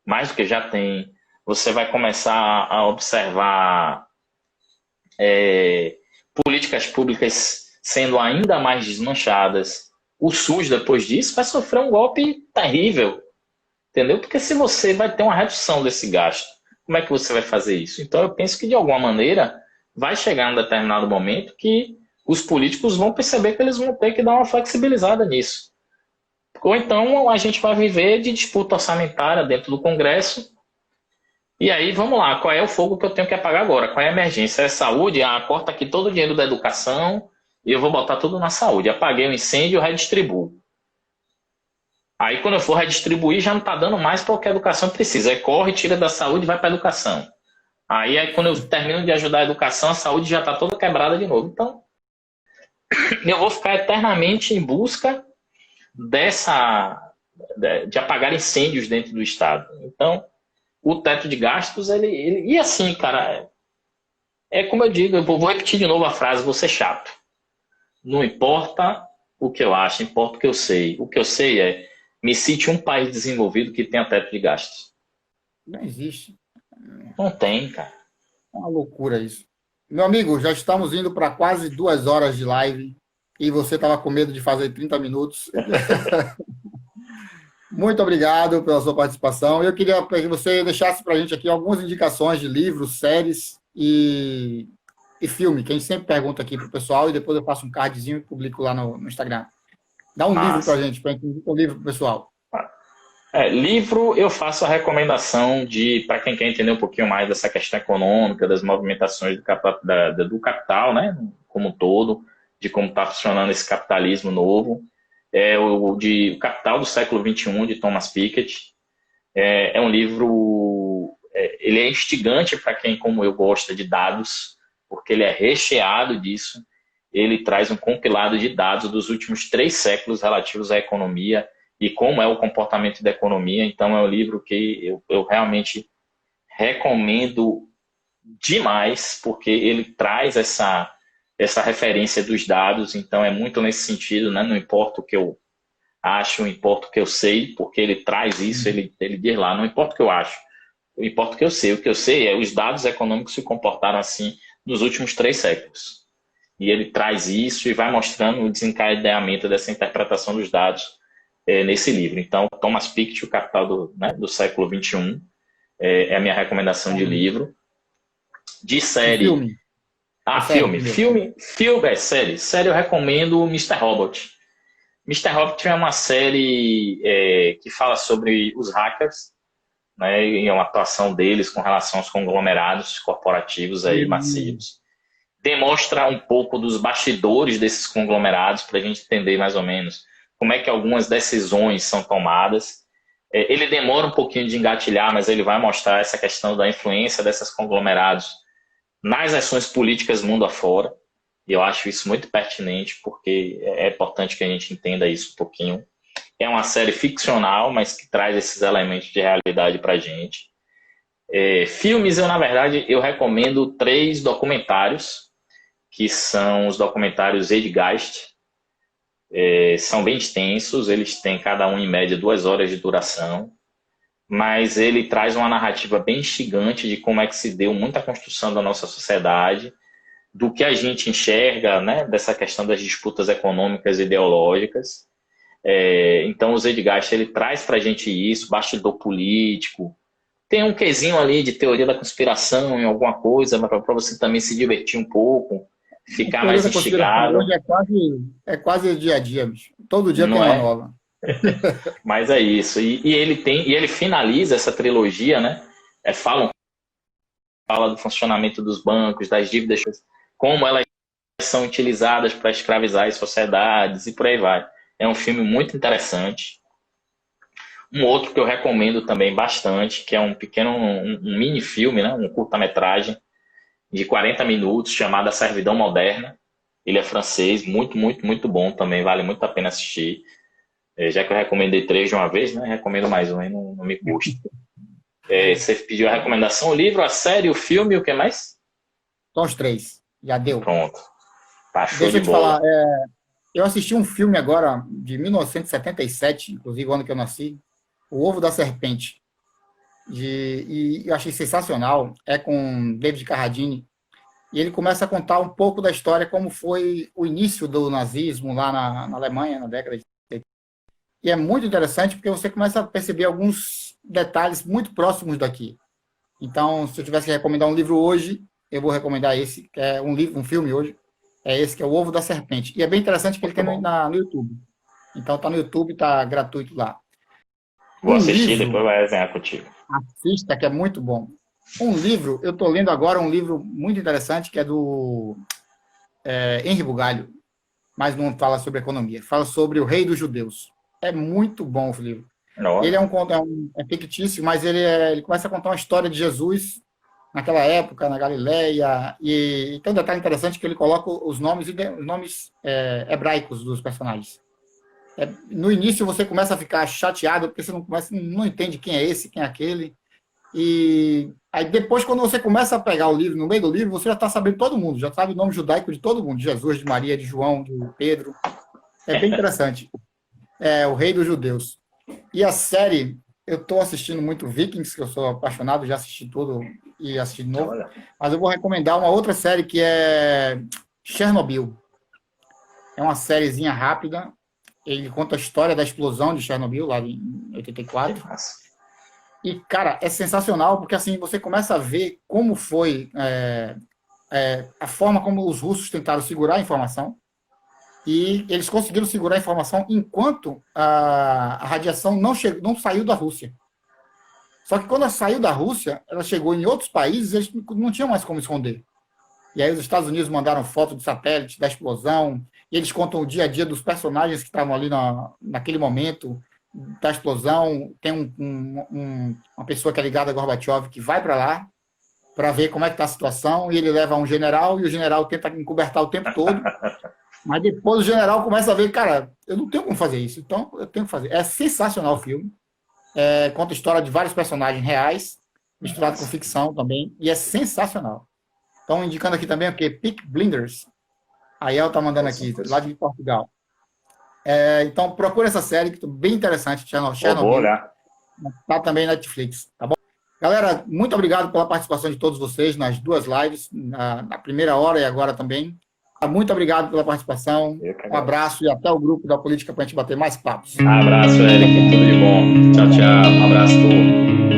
mais do que já tem. Você vai começar a observar políticas públicas sendo ainda mais desmanchadas. O SUS, depois disso, vai sofrer um golpe terrível. Entendeu? Porque se você vai ter uma redução desse gasto, como é que você vai fazer isso? Então eu penso que de alguma maneira vai chegar um determinado momento que os políticos vão perceber que eles vão ter que dar uma flexibilizada nisso. Ou então a gente vai viver de disputa orçamentária dentro do Congresso. E aí, vamos lá, qual é o fogo que eu tenho que apagar agora? Qual é a emergência? É saúde? Corta aqui todo o dinheiro da educação e eu vou botar tudo na saúde. Apaguei o incêndio e redistribuo. Aí, quando eu for redistribuir, já não está dando mais para o que a educação precisa. Aí corre, tira da saúde e vai para a educação. Aí, quando eu termino de ajudar a educação, a saúde já está toda quebrada de novo. Então, eu vou ficar eternamente em busca de apagar incêndios dentro do Estado. Então, o teto de gastos, e assim, cara, é como eu digo, eu vou repetir de novo a frase, vou ser chato. Não importa o que eu acho, importa o que eu sei. O que eu sei é, me cite um país desenvolvido que tenha teto de gastos. Não existe. Não tem, cara. É uma loucura isso. Meu amigo, já estamos indo para quase 2 horas de live e você estava com medo de fazer 30 minutos. Muito obrigado pela sua participação. Eu queria que você deixasse para a gente aqui algumas indicações de livros, séries e filme, que a gente sempre pergunta aqui para o pessoal e depois eu faço um cardzinho e publico lá no Instagram. Dá um livro para a gente indicar um livro para o pessoal. Livro, eu faço a recomendação para quem quer entender um pouquinho mais dessa questão econômica, das movimentações do capital, né, como um todo, de como está funcionando esse capitalismo novo. O Capital do Século XXI, de Thomas Piketty. É um livro, ele é instigante para quem, como eu, gosta de dados, porque ele é recheado disso. Ele traz um compilado de dados dos últimos 3 séculos relativos à economia e como é o comportamento da economia. Então, é um livro que eu realmente recomendo demais, porque ele traz essa referência dos dados. Então, é muito nesse sentido, né? Não importa o que eu acho, não importa o que eu sei, porque ele traz isso, ele diz lá, não importa o que eu acho, não importa o que eu sei. O que eu sei é os dados econômicos se comportaram assim nos últimos 3 séculos. E ele traz isso e vai mostrando o desencadeamento dessa interpretação dos dados nesse livro. Então, Thomas Piketty, O Capital do Século XXI, é a minha recomendação de livro. De série... Filme. Série. Série eu recomendo Mr. Robot. Mr. Robot é uma série que fala sobre os hackers, né, e a atuação deles com relação aos conglomerados corporativos aí massivos. Demonstra um pouco dos bastidores desses conglomerados para a gente entender mais ou menos como é que algumas decisões são tomadas. Ele demora um pouquinho de engatilhar, mas ele vai mostrar essa questão da influência desses conglomerados nas ações políticas mundo afora. E eu acho isso muito pertinente, porque é importante que a gente entenda isso um pouquinho. É uma série ficcional, mas que traz esses elementos de realidade para a gente. Filmes, na verdade, eu recomendo 3 documentários, que são os documentários Zeitgeist. São bem extensos, eles têm cada um em média 2 horas de duração, mas ele traz uma narrativa bem instigante de como é que se deu muita construção da nossa sociedade, do que a gente enxerga, né, dessa questão das disputas econômicas e ideológicas. Então o Zeitgeist, ele traz para a gente isso, bastidor político, tem um quezinho ali de teoria da conspiração em alguma coisa, mas para você também se divertir um pouco, ficar mais instigado. Hoje é quase dia a dia, bicho. Todo dia não tem uma nova. Mas é isso. E ele finaliza essa trilogia, né? Fala do funcionamento dos bancos, das dívidas, como elas são utilizadas para escravizar as sociedades e por aí vai. É um filme muito interessante. Um outro que eu recomendo também bastante, que é um mini-filme, né? Um curta-metragem de 40 minutos, chamado A Servidão Moderna. Ele é francês, muito, muito, muito bom também, vale muito a pena assistir. Já que eu recomendei 3 de uma vez, né? Recomendo mais um, aí não me custa. Você pediu a recomendação, o livro, a série, o filme, o que mais? São os três. Já deu. Pronto. Tá, show Deixa de eu te bola. falar, eu assisti um filme agora, de 1977, inclusive o ano que eu nasci, O Ovo da Serpente. E eu achei sensacional. É com David Carradine. E ele começa a contar um pouco da história, como foi o início do nazismo lá na Alemanha, na década de 70. E é muito interessante porque você começa a perceber alguns detalhes muito próximos daqui. Então, se eu tivesse que recomendar um livro hoje, eu vou recomendar esse, que é um filme hoje, é esse, que é O Ovo da Serpente. E é bem interessante que ele tem no YouTube. Então, está no YouTube, está gratuito lá. Vou Um assistir, livro, depois vai resenhar contigo. assista, que é muito bom. Um livro, eu estou lendo agora um livro muito interessante, que é do Henri Bugalho, mas não fala sobre economia, fala sobre o rei dos judeus. É muito bom o livro. Ele Olha, é fictício, mas ele começa a contar uma história de Jesus naquela época, na Galileia, e tem um detalhe interessante que ele coloca os nomes hebraicos dos personagens. No início você começa a ficar chateado, porque você não entende quem é esse, quem é aquele, e aí depois, quando você começa a pegar o livro, no meio do livro, você já está sabendo todo mundo, já sabe o nome judaico de todo mundo, de Jesus, de Maria, de João, de Pedro. É bem interessante. É o rei dos judeus. E a série, eu estou assistindo muito Vikings, que eu sou apaixonado, já assisti tudo e assisti de novo, olha. mas eu vou recomendar uma outra série que é Chernobyl. É uma sériezinha rápida, ele conta a história da explosão de Chernobyl, lá em Que 84. massa. E, cara, é sensacional, porque assim, você começa a ver como foi a forma como os russos tentaram segurar a informação, e eles conseguiram segurar a informação enquanto a radiação não saiu da Rússia. Só que quando ela saiu da Rússia, ela chegou em outros países, eles não tinham mais como esconder. E aí os Estados Unidos mandaram foto de satélite da explosão, e eles contam o dia a dia dos personagens que estavam ali naquele momento da explosão. Tem uma pessoa que é ligada a Gorbachev que vai para lá para ver como é que está a situação, e ele leva um general, e o general tenta encobertar o tempo todo, mas depois o general começa a ver, cara, eu não tenho como fazer isso, então eu tenho que fazer. É sensacional o filme. Conta a história de vários personagens reais, misturado com ficção também, e é sensacional. Então, indicando aqui também o quê? Peaky Blinders. A El tá mandando aqui, lá de Portugal. Então, procura essa série, que é bem interessante, Vou Chernobyl. olhar. Tá também na Netflix, tá bom? Galera, muito obrigado pela participação de todos vocês nas duas lives, na primeira hora e agora também. Muito obrigado pela participação. Um abraço e até o grupo da Política para a gente bater mais papos. Abraço, Eric. Tudo de bom. Tchau, tchau. Um abraço, turma.